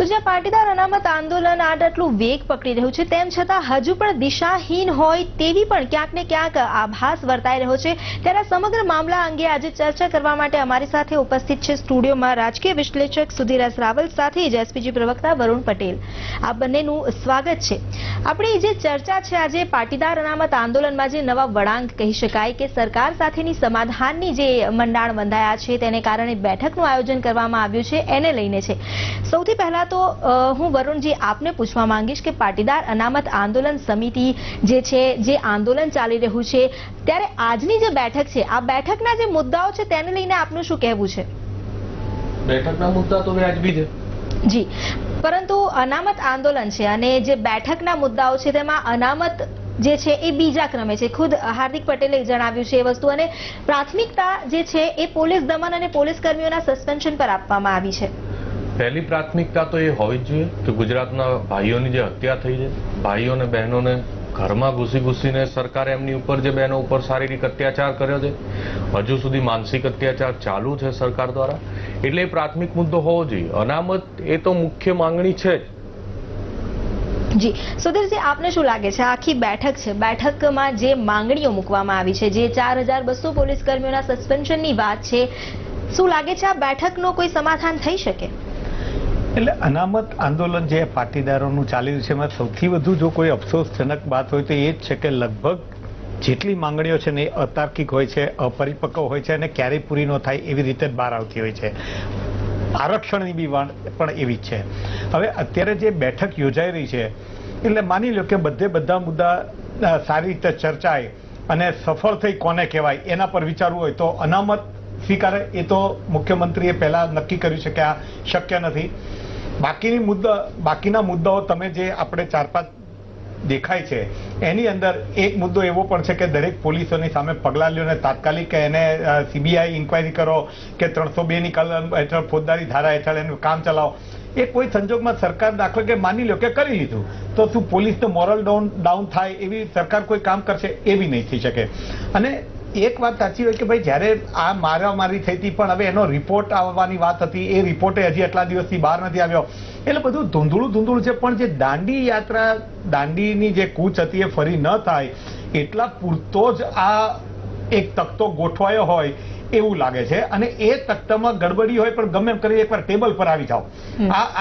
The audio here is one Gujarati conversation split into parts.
તો જ્યાં પાટીદાર અનામત આંદોલન આટલું વેગ પકડી રહ્યું છે તેમ છતાં હજુ પણ દિશાહીન હોય તેવી પણ ક્યાંક ને ક્યાંક આભાસ વર્તાઈ રહ્યો છે ત્યારે સમગ્ર મામલા અંગે આજે ચર્ચા કરવા માટે અમારી સાથે ઉપસ્થિત છે સ્ટુડિયોમાં રાજકીય વિશ્લેષક સુધીર એસ રાવલ સાથે જ એસપીજી પ્રવક્તા વરુણ પટેલ। આ બંનેનું સ્વાગત છે। આપણી જે ચર્ચા છે આજે પાટીદાર અનામત આંદોલનમાં જે નવા વળાંક કહી શકાય કે સરકાર સાથેની સમાધાનની જે મંડાણ બંધાયા છે તેને કારણે બેઠકનું આયોજન કરવામાં આવ્યું છે એને લઈને છે। સૌથી પહેલા તો હું વરુણજી આપને પૂછવા માંગીશ કે પાટીદાર અનામત આંદોલન સમિતિ જે છે જે આંદોલન ચાલી રહ્યું છે ત્યારે આજની જે બેઠક છે આ બેઠકના જે મુદ્દાઓ છે તેને લઈને આપનું શું કહેવું છે? બેઠકના મુદ્દા તો વ્યાજબી છે જી, પરંતુ અનામત આંદોલન છે અને જે બેઠકના મુદ્દાઓ છે તેમાં અનામત જે છે એ બીજા ક્રમે છે। ખુદ હાર્દિક પટેલે જણાવ્યું છે એ વસ્તુ અને પ્રાથમિકતા જે છે એ પોલીસ દમન અને પોલીસ કર્મીઓના સસ્પેન્શન પર આપવામાં આવી છે। પહેલી પ્રાથમિકતા તો એ હોવી જ જોઈએ કે ગુજરાતના ભાઈઓની જે હત્યા થઈ છે, ભાઈઓ અને બહેનોને ઘરમાં ઘૂસીને સરકારે એમની ઉપર જે બહેનો ઉપર શારીરિક અત્યાચાર કર્યો છે, હજુ સુધી માનસિક અત્યાચાર ચાલુ છે સરકાર દ્વારા, એટલે એ પ્રાથમિક મુદ્દો હોવો જોઈએ। અનામત એ તો મુખ્ય માંગણી છે જ। જી સુધીરજી, આપને શું લાગે છે આખી બેઠક છે, બેઠકમાં જે માંગણીઓ મૂકવામાં આવી છે, જે 4200 પોલીસ કર્મીઓના સસ્પેન્શનની વાત છે, શું લાગે છે આ બેઠકનો કોઈ સમાધાન થઈ શકે? એટલે અનામત આંદોલન જે પાટીદારોનું ચાલી રહ્યું છે એમાં સૌથી વધુ જો કોઈ અફસોસજનક વાત હોય તો એ જ છે કે લગભગ જેટલી માંગણીઓ છે ને એ અતાર્કિક હોય છે, અપરિપક્વ હોય છે અને ક્યારેય પૂરી ન થાય એવી રીતે જ બહાર આવતી હોય છે। આરક્ષણની બી વાત પણ એવી જ છે। હવે અત્યારે જે બેઠક યોજાઈ રહી છે એટલે માની લો કે બધા મુદ્દા સારી રીતે ચર્ચાય અને સફળ થઈ કોને કહેવાય એના પર વિચારવું હોય તો અનામત સ્વીકારે એ તો મુખ્યમંત્રીએ પહેલા નક્કી કર્યું છે કે આ શક્ય નથી। બાકીના મુદ્દાઓ તમે જે આપણે 4-5 દેખાય છે એની અંદર એક મુદ્દો એવો પણ છે કે દરેક પોલીસોની સામે પગલાં લ્યો ને તાત્કાલિક એને સીબીઆઈ ઇન્ક્વાયરી કરો કે 302 ની કલમ હેઠળ ફોજદારી ધારા હેઠળ એનું કામ ચલાવો। એ કોઈ સંજોગમાં સરકાર દાખલો કે માની લો કે કરી લીધું તો શું પોલીસનો મોરલ ડાઉન થાય એવી સરકાર કોઈ કામ કરશે? એ બી નહીં થઈ શકે। અને એક વાત સાચી હોય કે ભાઈ જ્યારે આ મારામારી થઈ હતી પણ હવે એનો રિપોર્ટ આવવાની વાત હતી, એ રિપોર્ટે હજી આટલા દિવસથી બહાર નથી આવ્યો એટલે બધું ધૂંધળું છે। પણ જે દાંડી યાત્રા, દાંડીની જે કૂચ હતી એ ફરી ન થાય એટલા પૂરતો જ આ એક તખ્તો ગોઠવાયો હોય એવું લાગે છે અને એ તખ્તામાં ગડબડી હોય પણ ગમે એમ કરી એકવાર ટેબલ પર આવી જાઓ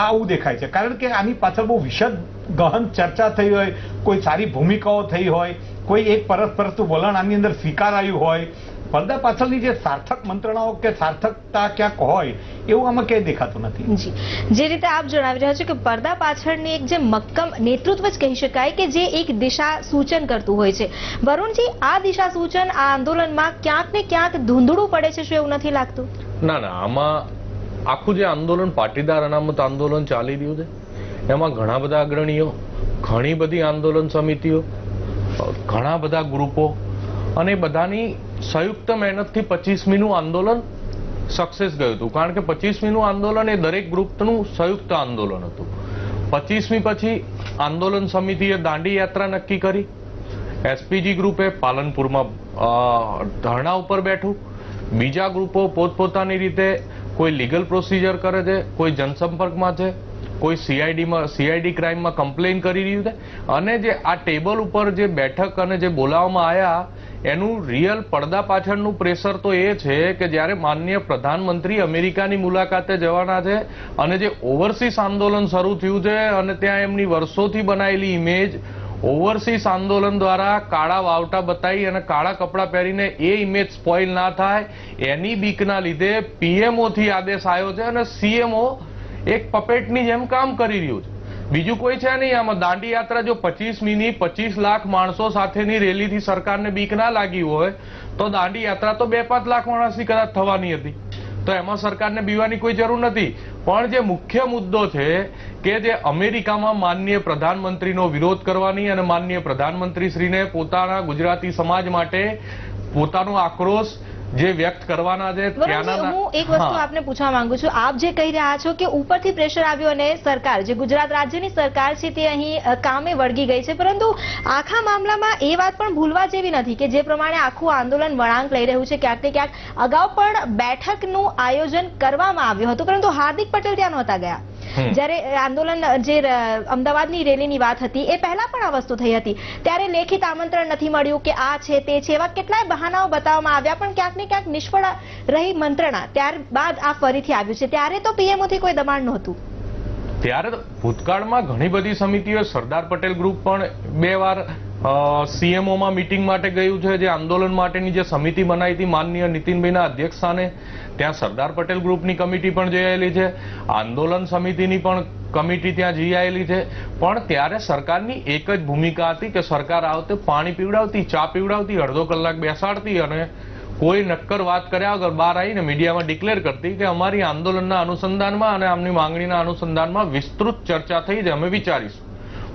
આવું દેખાય છે। કારણ કે આની પાછળ બહુ વિશદ ગહન ચર્ચા થઈ હોય, કોઈ સારી ભૂમિકાઓ થઈ હોય, કોઈ એક પરસ્પરનું વલણ આની અંદર સ્વીકારાયું હોય, પડદા પાછળની જે સાર્થક મંત્રણાઓ કે સાર્થકતા ક્યાંક હોય એવું આમાં ક્યાંય દેખાતું નથી। જી, જે રીતે આપ જણાવી રહ્યા છો કે પડદા પાછળની એક જે મક્કમ નેતૃત્વ જ કહી શકાય કે જે એક દિશા સૂચન કરતું હોય છે। વરુણજી, આ દિશા સૂચન આ આંદોલનમાં ક્યાંક ને ક્યાંક ધૂંધળું પડે છે, શું એવું નથી લાગતું? ના, આમાં આખું જે આંદોલન પાટીદાર અનામત આંદોલન ચાલી રહ્યું છે એમાં ઘણા બધા અગ્રણીઓ, ઘણી બધી આંદોલન સમિતિઓ, ઘણા બધા ગ્રુપો અને બધાની સંયુક્ત મહેનતથી 25મીનું આંદોલન સક્સેસ ગયું હતું। કારણ કે 25મીનું આંદોલન એ દરેક ગ્રુપનું સંયુક્ત આંદોલન હતું। 25મી પછી આંદોલન સમિતિએ દાંડી યાત્રા નક્કી કરી, એસપીજી ગ્રુપે પાલનપુરમાં ધરણા ઉપર બેઠું, બીજા ગ્રુપો પોતપોતાની રીતે કોઈ લીગલ પ્રોસિજર કરે છે, કોઈ જનસંપર્કમાં છે, કોઈ સીઆઈડી ક્રાઇમમાં કમ્પ્લેન કરી રહ્યું છે અને જે આ ટેબલ ઉપર જે બેઠક અને જે બોલાવવામાં આવ્યા એનું રિયલ પડદા પાછળનું પ્રેશર તો એ છે કે જ્યારે માનનીય પ્રધાનમંત્રી અમેરિકાની મુલાકાતે જવાના છે અને જે ઓવરસીઝ આંદોલન શરૂ થયું છે અને ત્યાં એમની વર્ષોથી બનાવેલી ઇમેજ ઓવરસીઝ આંદોલન દ્વારા કાળા વાવટા બતાવી અને કાળા કપડાં પહેરીને એ ઇમેજ સ્પોઇલ ના થાય એની બીકના લીધે પીએમઓથી આદેશ આવ્યો છે અને સીએમઓ એક પપેટની જેમ કામ કરી રહ્યું છે, બીજું કોઈ છે નહીં આમાં। દાંડી યાત્રા જો 25મીની 25 લાખ માણસો સાથેની રેલીથી સરકારને બીક ના લાગી હોય તો દાંડી યાત્રા તો 2-5 લાખ માણસની કદાચ થવાની હતી, તો એમાં સરકારને બીવાની કોઈ જરૂર નથી। પણ જે મુખ્ય મુદ્દો છે કે જે અમેરિકામાં માનનીય પ્રધાનમંત્રીનો વિરોધ કરવાની અને માનનીય પ્રધાનમંત્રીશ્રીને પોતાના ગુજરાતી સમાજ માટે પોતાનો આક્રોશ જે વ્યક્ત કરવાના છે ત્યાંના। હું એક વસ્તુ આપને પૂછવા માંગુ છું, આપ જે કહી રહ્યા છો કે ઉપરથી પ્રેશર આવ્યો અને સરકાર જે ગુજરાત રાજ્યની સરકાર છે તે અહીં કામે વળગી ગઈ છે, પરંતુ આખા મામલામાં એ વાત પણ ભૂલવા જેવી નથી કે જે પ્રમાણે આખું આંદોલન વળાંક લઈ રહ્યું છે ક્યાંક ને ક્યાંક અગાઉ પણ બેઠકનું આયોજન કરવામાં આવ્યું હતું પરંતુ હાર્દિક પટેલ ત્યાં નહોતા ગયા। જ્યારે આંદોલન જે અમદાવાદની રેલીની વાત હતી એ પહેલા પણ આ વસ્તુ થઈ હતી, ત્યારે લેખિત આમંત્રણ નથી મળ્યું કે આ છે તે છે, એવા કેટલાય બહાનાઓ બતાવવામાં આવ્યા, પણ ક્યાંક ને ક્યાંક નિષ્ફળ રહી મંત્રણા. ત્યારબાદ આ ફરીથી આવ્યું છે. ત્યારે તો પીએમઓથી કોઈ દબાણ નહોતું. ત્યારે ભૂતકાળમાં ઘણી બધી સમિતિઓ, સરદાર પટેલ ગ્રુપ પણ 2 વાર સીએમઓમાં મીટિંગ માટે ગયું છે. જે આંદોલન માટેની જે સમિતિ બનાવી હતી માનનીય નીતિનભાઈના અધ્યક્ષસ્થાને, ત્યાં સરદાર પટેલ ગ્રુપની કમિટી પણ જઈ આવેલી છે, આંદોલન સમિતિની પણ કમિટી ત્યાં જઈ આવેલી છે. પણ ત્યારે સરકારની એક જ ભૂમિકા હતી કે સરકાર આવતે પાણી પીવડાવતી, ચા પીવડાવતી, અડધો કલાક બેસાડતી અને કોઈ નક્કર વાત કર્યા વગર બહાર આવીને મીડિયામાં ડિક્લેર કરતી કે અમારી આંદોલનના અનુસંધાનમાં અને આમની માંગણીના અનુસંધાનમાં વિસ્તૃત ચર્ચા થઈ છે, અમે વિચારીશું.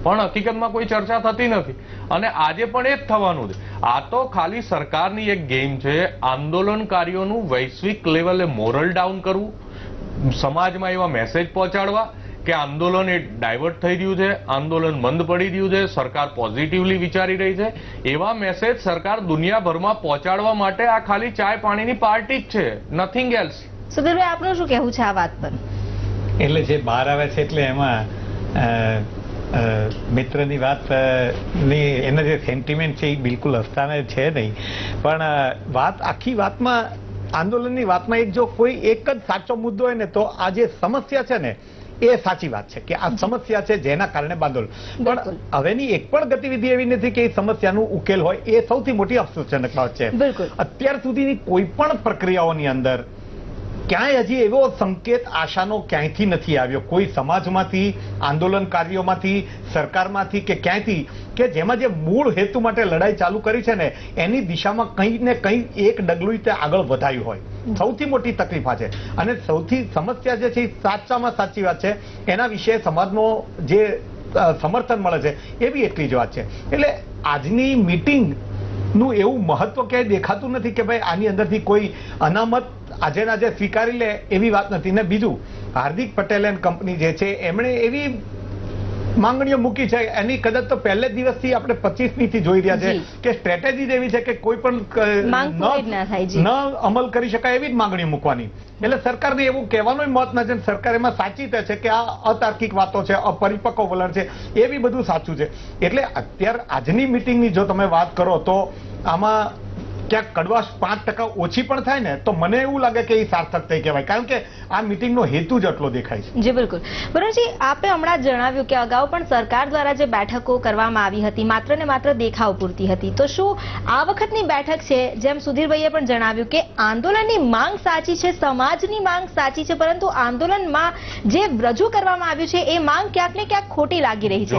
પણ હકીકતમાં કોઈ ચર્ચા થતી નથી અને આજે પણ એ જ થવાનું છે. આ તો ખાલી સરકારની એક ગેમ છે, આંદોલનકારીઓનું વૈશ્વિક લેવલે મોરલ ડાઉન કરવું, સમાજમાં એવા મેસેજ પહોંચાડવા કે આંદોલન એ ડાયવર્ટ થઈ રહ્યું છે, આંદોલન બંધ પડી રહ્યું છે, સરકાર પોઝિટિવલી વિચારી રહી છે, એવા મેસેજ સરકાર દુનિયાભરમાં પહોંચાડવા માટે આ ખાલી ચાય પાણીની પાર્ટી જ છે, નથિંગ એલ્સ. સુધીરભાઈ, આપનું શું કહેવું છે આ વાત પર? એટલે જે બહાર આવે છે એટલે એમાં મિત્રની વાત ની એના જે સેન્ટિમેન્ટ છે એ બિલકુલ હસ્તાને છે નહીં. પણ વાત આખી વાતમાં, આંદોલનની વાતમાં એક જો કોઈ એક જ સાચો મુદ્દો હોય ને તો આ જે સમસ્યા છે ને એ સાચી વાત છે કે આ સમસ્યા છે જેના કારણે આંદોલન. પણ હવેની એક પણ ગતિવિધિ એવી નથી કે એ સમસ્યાનું ઉકેલ હોય. એ સૌથી મોટી અફસોસજનક વાત છે. અત્યાર સુધીની કોઈ પણ પ્રક્રિયાઓની અંદર ક્યાંય હજી એવો સંકેત આશાનો ક્યાંયથી નથી આવ્યો, કોઈ સમાજમાંથી, આંદોલનકારીઓમાંથી, સરકારમાંથી કે ક્યાંયથી, કે જેમાં જે મૂળ હેતુ માટે લડાઈ ચાલુ કરી છે ને એની દિશામાં કંઈ ને કંઈ એક ડગલું તે આગળ વધાયું હોય. સૌથી મોટી તકલીફ આ છે. અને સૌથી સમસ્યા જે છે એ સાચામાં સાચી વાત છે, એના વિશે સમાજનો જે સમર્થન મળે છે એ બી એટલી જ વાત છે. એટલે આજની મીટિંગ નું એવું મહત્વ ક્યાંય દેખાતું નથી કે ભાઈ આની અંદરથી કોઈ અનામત આજે આજે સ્વીકારી લે એવી વાત નથી. ને બીજું, હાર્દિક પટેલ એન્ડ કંપની જે છે એમણે એવી માંગણીઓ મૂકી છે, એની કદાચ તો પહેલે દિવસથી આપણે 25મી થી જોઈ રહ્યા છે કે સ્ટ્રેટેજી એવી છે કે કોઈ પણ ન અમલ કરી શકાય એવી જ માંગણીઓ મૂકવાની. એટલે સરકારને એવું કહેવાનું મત નથી. સરકાર એમાં સાચી છે કે આ અતાર્કિક વાતો છે, અપરિપક્વ વલણ છે, એ બી બધું સાચું છે. એટલે અત્યારે આજની મિટિંગની જો તમે વાત કરો તો આમાં ક્યાંક કડવાશ 5% ઓછી પણ થાય ને તો મને એવું લાગે કે એ સાર્થક થઈ કહેવાય, કારણ કે આ મીટિંગનો હેતુ જ એટલો દેખાય છે. જી બિલકુલ. બરોબરજી, આપે હમણાં જણાવ્યું કે અગાઉ પણ સરકાર દ્વારા જે બેઠકો કરવામાં આવી હતી માત્ર ને માત્ર દેખાવ પૂરતી હતી, તો શું આ વખતની બેઠક છે, જેમ સુધીરભાઈએ પણ જણાવ્યું કે આંદોલનની માંગ સાચી છે, સમાજની માંગ સાચી છે, પરંતુ આંદોલનમાં જે રજૂ કરવામાં આવ્યું છે એ માંગ ક્યાંક ને ક્યાંક ખોટી લાગી રહી છે?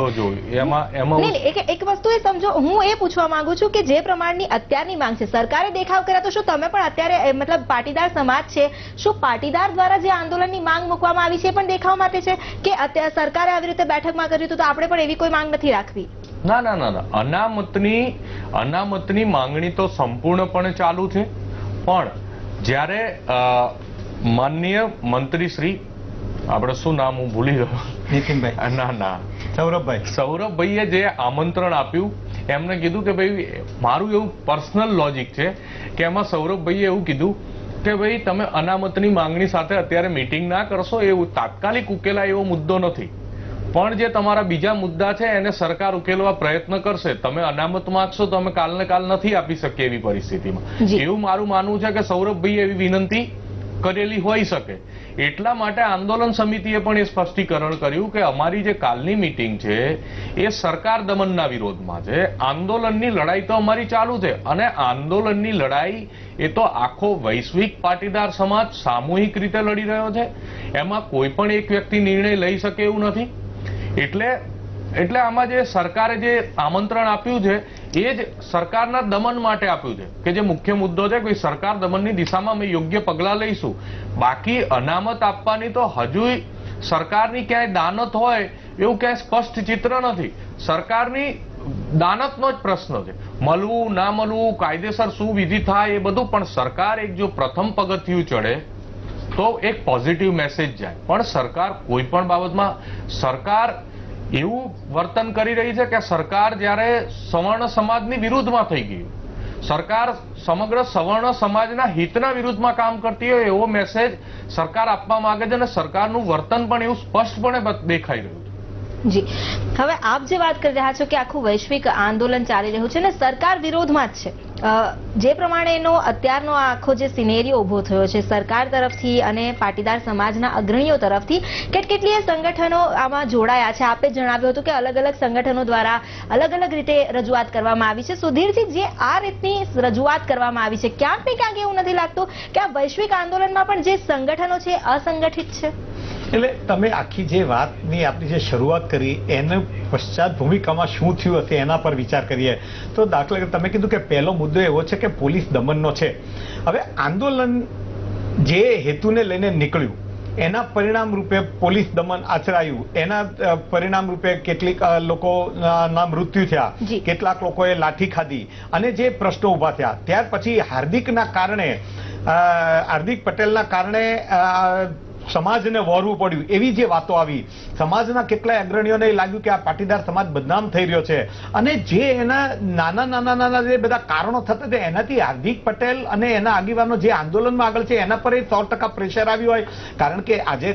એક વસ્તુ એ સમજો, હું એ પૂછવા માંગુ છું કે જે પ્રમાણની અત્યારની માંગ છે, સરકારે દેખાવ કર્યા તો શું તમે પણ અત્યારે મતલબ પાટીદાર સમાજ છે, શું પાટીદાર દ્વારા જે આંદોલનની માંગ મૂકવામાં આવી છે પણ દેખાવ માટે છે કે અત્યારે સરકારે આવી રીતે બેઠકમાં કર્યું તો આપણે પણ એવી કોઈ માંગ નથી રાખવી? ના ના ના ના, અનામતની માંગણી તો સંપૂર્ણપણે ચાલુ છે. પણ જ્યારે માનનીય મંત્રી શ્રી, આપણે શું નામ હું ભૂલી ગયો, નીતિનભાઈ, ના સૌરભભાઈએ જે આમંત્રણ આપ્યું, એમને કીધું કે ભાઈ, મારું એવું પર્સનલ લોજિક છે કે એમાં સૌરભભાઈએ એવું કીધું કે ભાઈ તમે અનામતની માંગણી સાથે અત્યારે મીટિંગ ના કરશો, એવું તાત્કાલિક ઉકેલાય એવો મુદ્દો નથી, પણ જે તમારા બીજા મુદ્દા છે એને સરકાર ઉકેલવા પ્રયત્ન કરશે. તમે અનામત માંગશો તો અમે કાલને કાલ નથી આપી શકીએ એવી પરિસ્થિતિમાં. એવું મારું માનવું છે કે સૌરભભાઈએ એવી વિનંતી કરેલી હોઈ શકે. એટલા માટે આંદોલન સમિતિએ પણ એ સ્પષ્ટીકરણ કર્યું કે અમારી જે કાલની મીટિંગ છે એ સરકાર દમનના વિરોધમાં છે. આંદોલનની લડાઈ તો અમારી ચાલુ છે અને આંદોલનની લડાઈ એ તો આખો વૈશ્વિક પાટીદાર સમાજ સામૂહિક રીતે લડી રહ્યો છે. એમાં કોઈ પણ એક વ્યક્તિ નિર્ણય લઈ શકે એવું નથી. એટલે આમાં જે સરકારે જે આમંત્રણ આપ્યું છે એ જ સરકારના દમન માટે આપ્યું છે કે જે મુખ્ય મુદ્દો છે કે સરકાર દમનની દિશામાં અમે યોગ્ય પગલાં લઈશું. બાકી અનામત આપવાની તો હજુ સરકારની ક્યાંય દાનત હોય એવું ક્યાંય સ્પષ્ટ ચિત્ર નથી. સરકારની દાનતનો જ પ્રશ્ન છે, મળવું ના મળવું, કાયદેસર શું વિધિ થાય એ બધું. પણ સરકાર એક જો પ્રથમ પગથિયું ચડે તો એક પોઝિટિવ મેસેજ જાય. પણ સરકાર કોઈ પણ બાબતમાં સરકાર એવું વર્તન કરી રહી છે કે સરકાર જ્યારે સવર્ણ સમાજની વિરુદ્ધમાં થઈ ગયું, સરકાર સમગ્ર સવર્ણ સમાજના હિતના વિરુદ્ધમાં કામ કરતી હોય એવો મેસેજ સરકાર આપવા માંગે છે અને સરકારનું વર્તન પણ એવું સ્પષ્ટપણે દેખાઈ રહ્યું છે. જી, હવે આપ જે વાત કરી રહ્યા છો કે આખું વૈશ્વિક આંદોલન ચાલી રહ્યું છે અને સરકાર વિરોધમાં જ છે, જે પ્રમાણેનો અત્યારનો આખો જે સિનેરિયો ઉભો થયો છે સરકાર તરફથી અને પાટીદાર સમાજના અગ્રણીઓ તરફથી, કેટલીય સંગઠનો આમાં જોડાયા છે. આપે જણાવ્યું હતું કે અલગ અલગ સંગઠનો દ્વારા અલગ અલગ રીતે રજૂઆત કરવામાં આવી છે. સુધીરજી, જે આ રીતની રજૂઆત કરવામાં આવી છે, ક્યાંક ને ક્યાંક એવું નથી લાગતું કે આ વૈશ્વિક આંદોલનમાં પણ જે સંગઠનો છે અસંગઠિત છે? એટલે તમે આખી જે વાતની આપણી જે શરૂઆત કરી એના પશ્ચાત ભૂમિકામાં શું થયું હશે એના પર વિચાર કરીએ તો દાખલા તરીકે તમે કીધું કે પહેલો મુદ્દો એવો છે કે પોલીસ દમનનો છે. હવે આંદોલન જે હેતુને લઈને નીકળ્યું એના પરિણામ રૂપે પોલીસ દમન આચરાયું, એના પરિણામ રૂપે કેટલીક લોકોના મૃત્યુ થયા, કેટલાક લોકોએ લાઠી ખાધી અને જે પ્રશ્નો ઉભા થયા ત્યાર પછી હાર્દિક પટેલના કારણે સમાજને વળવું પડ્યું એવી જે વાતો આવી. સમાજના કેટલાય અગ્રણીઓને લાગ્યું કે આ પાટીદાર સમાજ બદનામ થઈ રહ્યો છે અને જે એના નાના જે બધા કારણો થતા હતા એનાથી હાર્દિક પટેલ અને એના આગેવાનો જે આંદોલનમાં આગળ છે એના પર 100% પ્રેશર આવ્યું હોય. કારણ કે આજે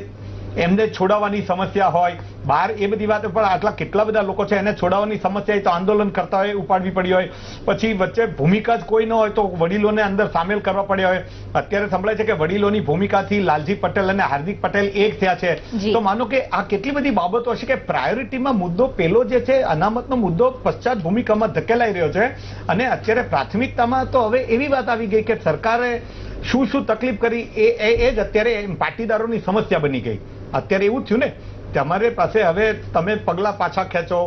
એમને છોડાવવાની સમસ્યા હોય બહાર એ બધી વાતો પણ આટલા કેટલા બધા લોકો છે એને છોડાવવાની સમસ્યા હોય તો આંદોલન કરતા હોય ઉપાડવી પડી હોય, પછી વચ્ચે ભૂમિકા જ કોઈ ન હોય તો વડીલોને અંદર સામેલ કરવા પડ્યા હોય. અત્યારે સંભળાય છે કે વડીલોની ભૂમિકાથી લાલજી પટેલ અને હાર્દિક પટેલ એક થયા છે. તો માનો કે આ કેટલી બધી બાબતો હશે કે પ્રાયોરિટીમાં મુદ્દો પેલો જે છે અનામતનો મુદ્દો પશ્ચાત ભૂમિકામાં ધકેલાઈ રહ્યો છે અને અત્યારે પ્રાથમિકતામાં તો હવે એવી વાત આવી ગઈ કે સરકારે શું તકલીફ કરી એ જ અત્યારે પાટીદારોની સમસ્યા બની ગઈ. અત્યારે એવું થયું ને તમારે પાસે હવે તમે પગલા પાછા ખેંચો,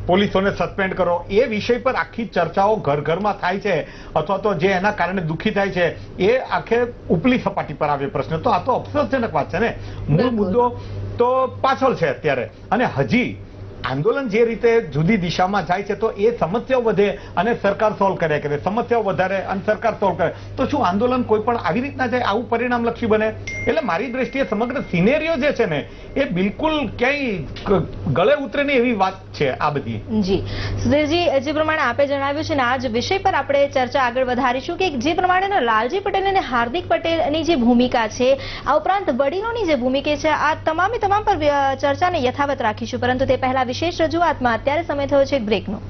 પોલીસોને સસ્પેન્ડ કરો, એ વિષય પર આખી ચર્ચાઓ ઘરમાં થાય છે અથવા તો જે એના કારણે દુઃખી થાય છે એ આખે ઉપલી સપાટી પર આવે પ્રશ્ન. તો આ તો અફસોસજનક વાત છે ને. મૂળ મુદ્દો તો પાછળ છે અત્યારે અને હજી આંદોલન જે રીતે જુદી દિશામાં જાય છે તો એ સમસ્યાઓ વધે અને સરકાર સોલ્વ કર્યા કરે, સમસ્યાઓ વધારે અને સરકાર સોલ્વ કરે તો શું આંદોલન કોઈ પણ આવી રીતના જાય? આવું પરિણામલક્ષી બને? એટલે મારી દ્રષ્ટિએ સમગ્ર સિનેરિયો જે છે ને એ બિલકુલ ક્યાંય ગળે ઉતરે નહીં એવી વાત છે આ બધી. જી સુધીરજી, જે પ્રમાણે આપે જણાવ્યું છે ને આ જ વિષય પર આપણે ચર્ચા આગળ વધારીશું કે જે પ્રમાણે લાલજી પટેલ અને હાર્દિક પટેલની જે ભૂમિકા છે, આ ઉપરાંત વડીલોની જે ભૂમિકા છે, આ તમામ પર ચર્ચાને યથાવત રાખીશું. પરંતુ તે પહેલા વિશેષ રજૂઆતમાં અત્યારે સમય થયો છે બ્રેકનો.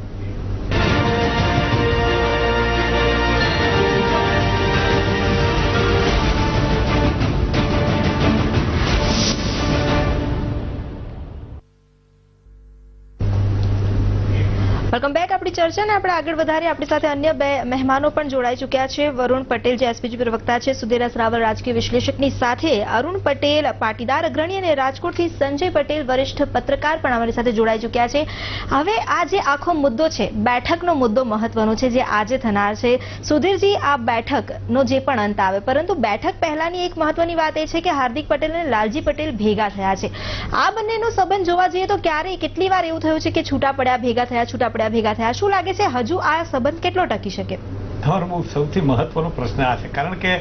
Welcome back. આપણી ચર્ચાને આપણે આગળ વધારીએ. આપણી સાથે અન્ય બે મહેમાનો પણ જોડાઈ ચૂક્યા છે. વરુણ પટેલ જે એસપીજી પ્રવક્તા છે, સુધીર રાવલ રાજકીય વિશ્લેષકની સાથે અરુણ પટેલ પાટીદાર અગ્રણી અને રાજકોટથી સંજય પટેલ વરિષ્ઠ પત્રકાર પણ અમારી સાથે જોડાઈ ચૂક્યા છે. હવે આ જે આખો મુદ્દો છે, બેઠકનો મુદ્દો મહત્વનો છે જે આજે થનાર છે. સુધીરજી, આ બેઠકનો જે પણ અંત આવે, પરંતુ બેઠક પહેલાની એક મહત્વની વાત એ છે કે હાર્દિક પટેલ અને લાલજી પટેલ ભેગા થયા છે. આ બંનેનો સંબંધ જોવા જઈએ તો ક્યારેય કેટલી વાર એવું થયું છે કે છૂટા પડ્યા ભેગા થયા. શું લાગે છે હજુ આ સંબંધ કેટલો ટકી શકે? તમારો બહુ સૌથી મહત્વનો પ્રશ્ન આ છે. કારણ કે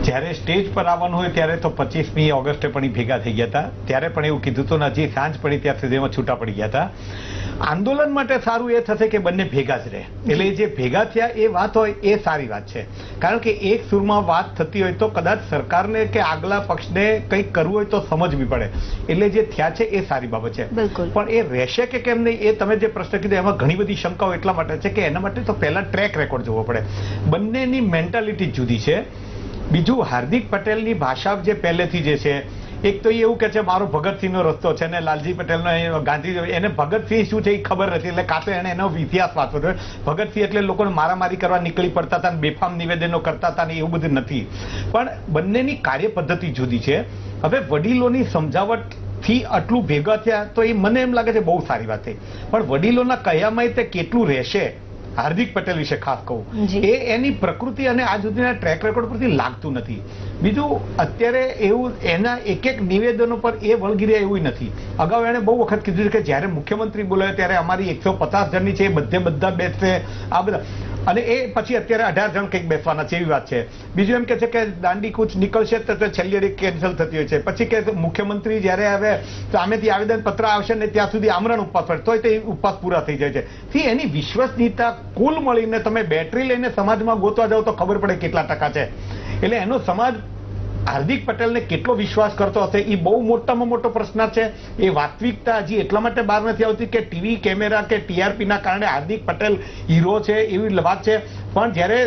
જ્યારે સ્ટેજ પર આવવાનું હોય ત્યારે તો 25મી ઓગસ્ટે પણ ભેગા થઈ ગયા હતા, ત્યારે પણ એવું કીધું હતું, હજી સાંજ પડી ત્યાં સુધીમાં છૂટા પડી ગયા હતા. આંદોલન માટે સારું એ થશે કે બંને ભેગા જ રહે, એટલે જે ભેગા થયા એ વાત હોય એ સારી વાત છે. કારણ કે એક સુરમાં વાત થતી હોય તો કદાચ સરકારને કે આગલા પક્ષને કંઈક કરવું હોય તો સમજવી પડે, એટલે જે થયા છે એ સારી બાબત છે. પણ એ રહેશે કે કેમ નહીં એ તમે જે પ્રશ્ન કીધો એમાં ઘણી બધી શંકાઓ એટલા માટે છે કે એના માટે તો પહેલા ટ્રેક રેકોર્ડ જોવો પડે. બંનેની મેન્ટાલિટી જુદી છે. બીજું, હાર્દિક પટેલની ભાષા જે પહેલેથી જે છે, એક તો એવું કે છે મારો ભગતસિંહનો રસ્તો છે ને લાલજી પટેલનો ગાંધી, એને ભગતસિંહ શું છે એ ખબર નથી, એટલે કાં તો એને એનો ઇતિહાસ વાંચવો જોઈએ. ભગતસિંહ એટલે લોકોને મારામારી કરવા નીકળી પડતા હતા, બેફામ નિવેદનો કરતા હતા ને એવું બધું નથી. પણ બંનેની કાર્ય પદ્ધતિ જુદી છે. હવે વડીલોની સમજાવટથી આટલું ભેગા થયા તો એ મને એમ લાગે છે બહુ સારી વાત છે. પણ વડીલોના કયામાં તે કેટલું રહેશે, હાર્દિક પટેલ વિશે ખાસ કહું, એ એની પ્રકૃતિ અને આ સુધીના ટ્રેક રેકોર્ડ પરથી લાગતું નથી. બીજું, અત્યારે એવું એના એક નિવેદનો પર એ વળગી રહ્યા એવું નથી. અગાઉ એને બહુ વખત કીધું છે કે જ્યારે મુખ્યમંત્રી બોલાવે ત્યારે અમારી 150 જણની છે એ બધા બેસશે, આ બધા. અને એ પછી અત્યારે 18 જણ કંઈક બેસવાના છે એવી વાત છે. બીજું એમ કે છે કે દાંડી કૂચ નીકળશે તો છેલ્લી કેન્સલ થતી હોય છે. પછી કે મુખ્યમંત્રી જયારે આવે સામેથી આવેદન પત્ર આવશે ને ત્યાં સુધી આમરણ ઉપવાસ પડે તોય તે ઉપવાસ પૂરા થઈ જાય છે. એની વિશ્વસનીયતા કુલ મળીને તમે બેટરી લઈને સમાજમાં ગોતવા જાવ તો ખબર પડે કેટલા ટકા છે. એટલે એનો સમાજ હાર્દિક પટેલને કેટલો વિશ્વાસ કરતો હશે એ બહુ મોટામાં મોટો પ્રશ્ન છે. એ વાસ્તવિકતા હજી એટલા માટે બહાર નથી આવતી કે ટીવી કેમેરા કે ટીઆરપી ના કારણે હાર્દિક પટેલ હીરો છે એવી વાત છે. પણ જ્યારે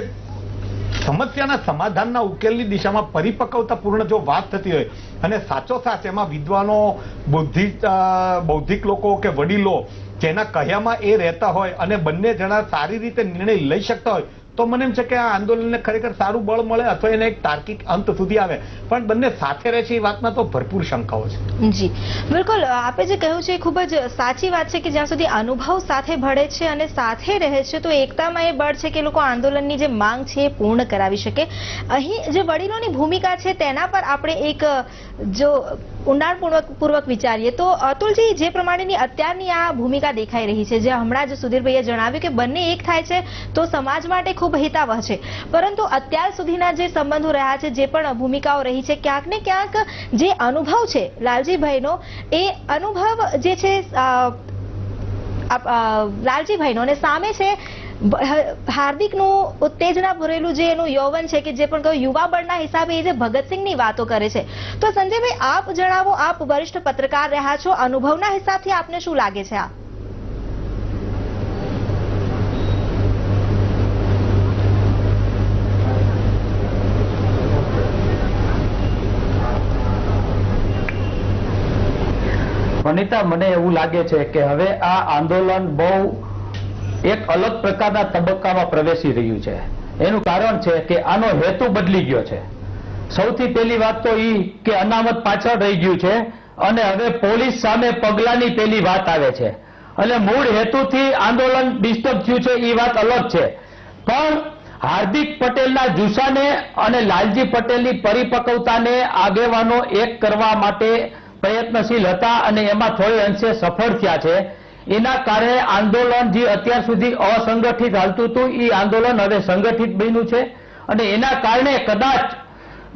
સમસ્યાના સમાધાનના ઉકેલની દિશામાં પરિપક્વતાપૂર્ણ જો વાત થતી હોય અને સાચો સાચ એમાં વિદ્વાનો બૌદ્ધિક લોકો કે વડીલો જેના કહ્યામાં એ રહેતા હોય અને બંને જણા સારી રીતે નિર્ણય લઈ શકતા હોય તો મને એમ છે કે આ આંદોલનને ખરેખર સારું બળ મળે અથવા એને એક તાર્કિક અંત સુધી આવે. પણ બંને સાથે રહે છે એ વાતમાં તો ભરપૂર શંકાઓ છે. જી બિલકુલ, આપે જે કહ્યું છે એ ખૂબ જ સાચી વાત છે કે જ્યાં સુધી અનુભવ સાથે ભળે છે અને સાથે રહે છે તો એકતામાં એ બળ છે કે લોકો આંદોલનની જે માંગ છે એ પૂર્ણ કરાવી શકે. અહીં જે વડીલોની ભૂમિકા છે તેના પર આપણે એક જો ઊંડાણપૂર્વક વિચારીએ તો અતુલજી, જે પ્રમાણેની અત્યારની આ ભૂમિકા દેખાઈ રહી છે, જે હમણાં જ સુધીરભાઈએ જણાવ્યું કે બંને એક થાય છે તો સમાજ માટે ખૂબ હિતાવહ છે, પરંતુ અત્યાર સુધીના જે સંબંધો રહ્યા છે, જે પણ ભૂમિકાઓ રહી છે, ક્યાંક ને ક્યાંક જે અનુભવ છે લાલજીભાઈનો, એ અનુભવ જે છે લાલજીભાઈનો અને સામે છે હાર્દિકનું ઉત્તેજના ભરેલું જે એનું યૌવન છે કે જે પણ કહ્યું યુવા બળના હિસાબે એ જે ભગતસિંહની વાતો કરે છે. તો સંજયભાઈ, આપ જણાવો, આપ વરિષ્ઠ પત્રકાર રહ્યા છો, અનુભવના હિસાબથી આપને શું લાગે છે? આ વનિતા, મને એવું લાગે છે કે હવે આ આંદોલન બહુ એક અલગ પ્રકારના તબક્કામાં પ્રવેશી રહ્યું છે. એનું કારણ છે કે આનો હેતુ બદલી ગયો છે. સૌથી પહેલી વાત તો એ કે અનામત પાછળ રહી ગયું છે અને હવે પોલીસ સામે પગલાની પહેલી વાત આવે છે. અને મૂળ હેતુથી આંદોલન ડિસ્ટર્બ થયું છે એ વાત અલગ છે. પણ હાર્દિક પટેલના જુસ્સાને અને લાલજી પટેલની પરિપક્વતાને આગેવાનો એક કરવા માટે પ્રયત્નશીલ હતા અને એમાં થોડે અંશે સફળ થયા છે. એના કારણે આંદોલન જે અત્યાર સુધી અસંગઠિત હાલતું હતું એ આંદોલન હવે સંગઠિત બન્યું છે અને એના કારણે કદાચ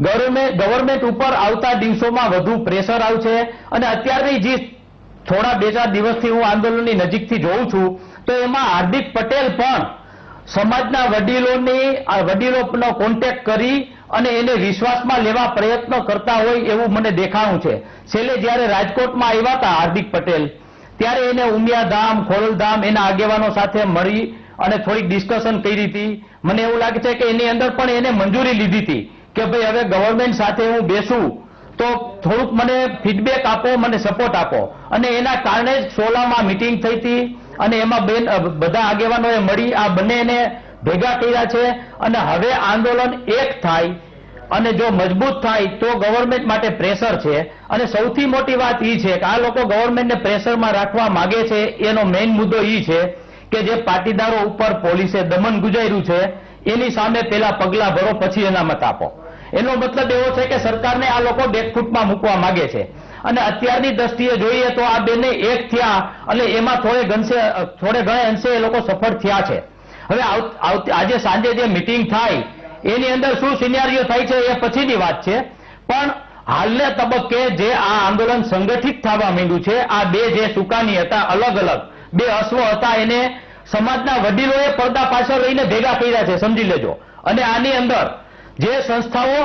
ગવર્મેન્ટ ઉપર આવતા દિવસોમાં વધુ પ્રેશર આવશે. અને અત્યારની જે થોડા 2-4 દિવસથી હું આંદોલનની નજીકથી જોઉં છું તો એમાં હાર્દિક પટેલ પણ સમાજના વડીલોનો કોન્ટેક્ટ કરી અને એને વિશ્વાસમાં લેવા પ્રયત્ન કરતા હોય એવું મને દેખાણું છે. છેલ્લે જ્યારે રાજકોટમાં આવ્યા હતા હાર્દિક પટેલ, ત્યારે એને ઉમિયાધામ, ખોડલધામ એના આગેવાનો સાથે મળી અને થોડીક ડિસ્કશન કરી હતી. મને એવું લાગે છે કે એની અંદર પણ એને મંજૂરી લીધી હતી કે ભાઈ હવે ગવર્મેન્ટ સાથે હું બેસું તો થોડુંક મને ફીડબેક આપો, મને સપોર્ટ આપો. અને એના કારણે જ સોલામાં મિટિંગ થઈ હતી અને એમાં બધા આગેવાનોએ મળી આ બંનેને ભેગા કર્યા છે. અને હવે આંદોલન એક થાય અને જો મજબૂત થાય તો ગવર્મેન્ટ માટે પ્રેશર છે. અને સૌથી મોટી વાત એ છે કે આ લોકો ગવર્મેન્ટને પ્રેશરમાં રાખવા માંગે છે. એનો મેઇન મુદ્દો એ છે કે જે પાટીદારો ઉપર પોલીસે દમન ગુજાર્યું છે એની સામે પેલા પગલા ભરો, પછી અનામત આપો. એનો મતલબ એવો છે કે સરકારને આ લોકો બેકફૂટમાં મૂકવા માંગે છે. અને અત્યારની દ્રષ્ટિએ જોઈએ તો આ બેને એક થયા અને એમાં થોડે ઘણે અંશે એ લોકો સફળ થયા છે. હવે આજે સાંજે જે મિટિંગ થાય એની અંદર શું સિનેરિયો થાય છે એ પછીની વાત છે. પણ હાલના તબક્કે જે આ આંદોલન સંગઠિત થવા માંડ્યું છે, આ બે જે સુકાની હતા, અલગ અલગ બે અશ્વ હતા, એને સમાજના વડીલોએ પડદા પાછળ રહીને ભેગા કર્યા છે, સમજી લેજો. અને આની અંદર જે સંસ્થાઓ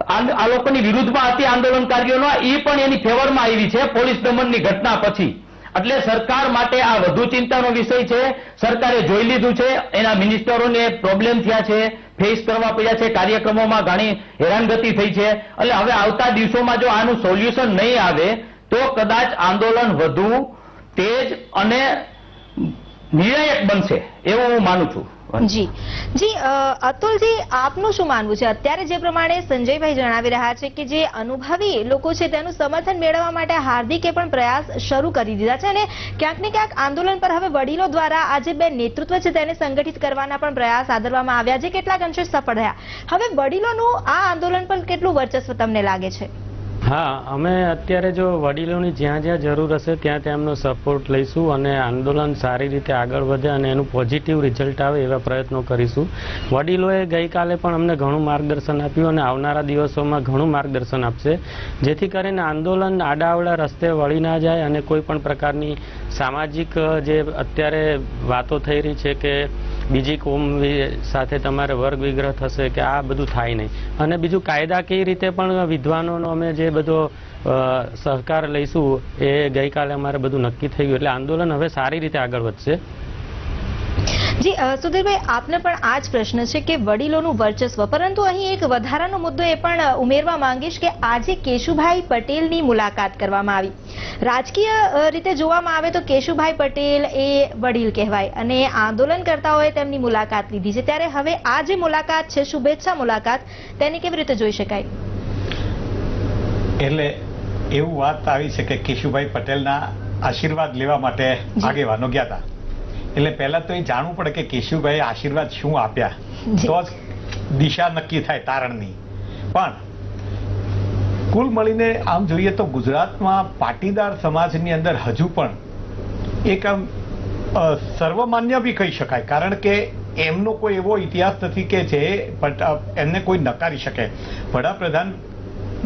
આ લોકોની વિરુદ્ધમાં હતી આંદોલનકારીઓનો, એ પણ એની ફેવરમાં આવી છે પોલીસ દમનની ઘટના પછી. એટલે સરકાર માટે આ વધુ ચિંતાનો વિષય છે. સરકારે જોઈ લીધું છે, એના મિનિસ્ટરોને પ્રોબ્લેમ થયા છે, ફેસ કરવા પડ્યા છે, કાર્યક્રમોમાં ઘણી હેરાનગતિ થઈ છે. એટલે હવે આવતા દિવસોમાં જો આનું સોલ્યુશન નહીં આવે તો કદાચ આંદોલન વધુ તેજ અને નિર્ણાયક બનશે એવું હું માનું છું. જી અતુલજી, આપનું શું માનવું છે? અત્યારે જે પ્રમાણે સંજયભાઈ જણાવી રહ્યા છે કે જે અનુભવી લોકો છે તેનું સમર્થન મેળવવા માટે હાર્દિકે પણ પ્રયાસ શરૂ કરી દીધા છે અને ક્યાંક ને ક્યાંક આંદોલન પર હવે વડીલો દ્વારા આ જે બે નેતૃત્વ છે તેને સંગઠિત કરવાના પણ પ્રયાસ આદરવામાં આવ્યા, જે કેટલાક અંશે સફળ રહ્યા. હવે વડીલોનું આ આંદોલન પર કેટલું વર્ચસ્વ તમને લાગે છે? હા, અમે અત્યારે જો વડીલોની જ્યાં જ્યાં જરૂર હશે ત્યાં ત્યાં એમનો સપોર્ટ લઈશું અને આંદોલન સારી રીતે આગળ વધે અને એનું પોઝિટિવ રિઝલ્ટ આવે એવા પ્રયત્નો કરીશું. વડીલોએ ગઈકાલે પણ અમને ઘણું માર્ગદર્શન આપ્યું અને આવનારા દિવસોમાં ઘણું માર્ગદર્શન આપશે, જેથી કરીને આંદોલન આડાઅવળા રસ્તે વળી ના જાય અને કોઈ પણ પ્રકારની સામાજિક જે અત્યારે વાતો થઈ રહી છે કે બીજી કોમ સાથે તમારે વર્ગ વિગ્રહ થશે કે આ બધું થાય નહીં. અને બીજું કાયદાકીય રીતે પણ વિદ્વાનોનો અમે જે બધો સહકાર લઈશું એ ગઈકાલે અમારે બધું નક્કી થઈ ગયું, એટલે આંદોલન હવે સારી રીતે આગળ વધશે. જી સુધીરભાઈ, આપને પણ આ જ પ્રશ્ન છે કે વડીલોનું વર્ચસ્વ, પરંતુ અહીં એક વધારાનો મુદ્દો એ પણ ઉમેરવા માંગીશ કે આજે કેશુભાઈ પટેલની મુલાકાત કરવામાં આવી. રાજકીય રીતે જોવામાં આવે તો કેશુભાઈ પટેલ એ વડીલ કહેવાય અને આંદોલનકર્તાઓએ તેમની મુલાકાત લીધી છે, ત્યારે હવે આ જે મુલાકાત છે, શુભેચ્છા મુલાકાત, તેને કેવી રીતે જોઈ શકાય? એટલે એવું વાત આવી છે કે કેશુભાઈ પટેલના આશીર્વાદ લેવા માટે આગેવાનો ગયા હતા. એટલે પહેલા તો એ જાણવું પડે કે કેશુભાઈ આશીર્વાદ શું આપ્યા, તો જ દિશા નક્કી થાય તારણની. પણ કુલ મળીને આમ જોઈએ તો ગુજરાતમાં પાટીદાર સમાજની અંદર હજુ પણ એક આમ સર્વમાન્ય બી કહી શકાય, કારણ કે એમનો કોઈ એવો ઇતિહાસ નથી કે જે એમને કોઈ નકારી શકે. વડાપ્રધાન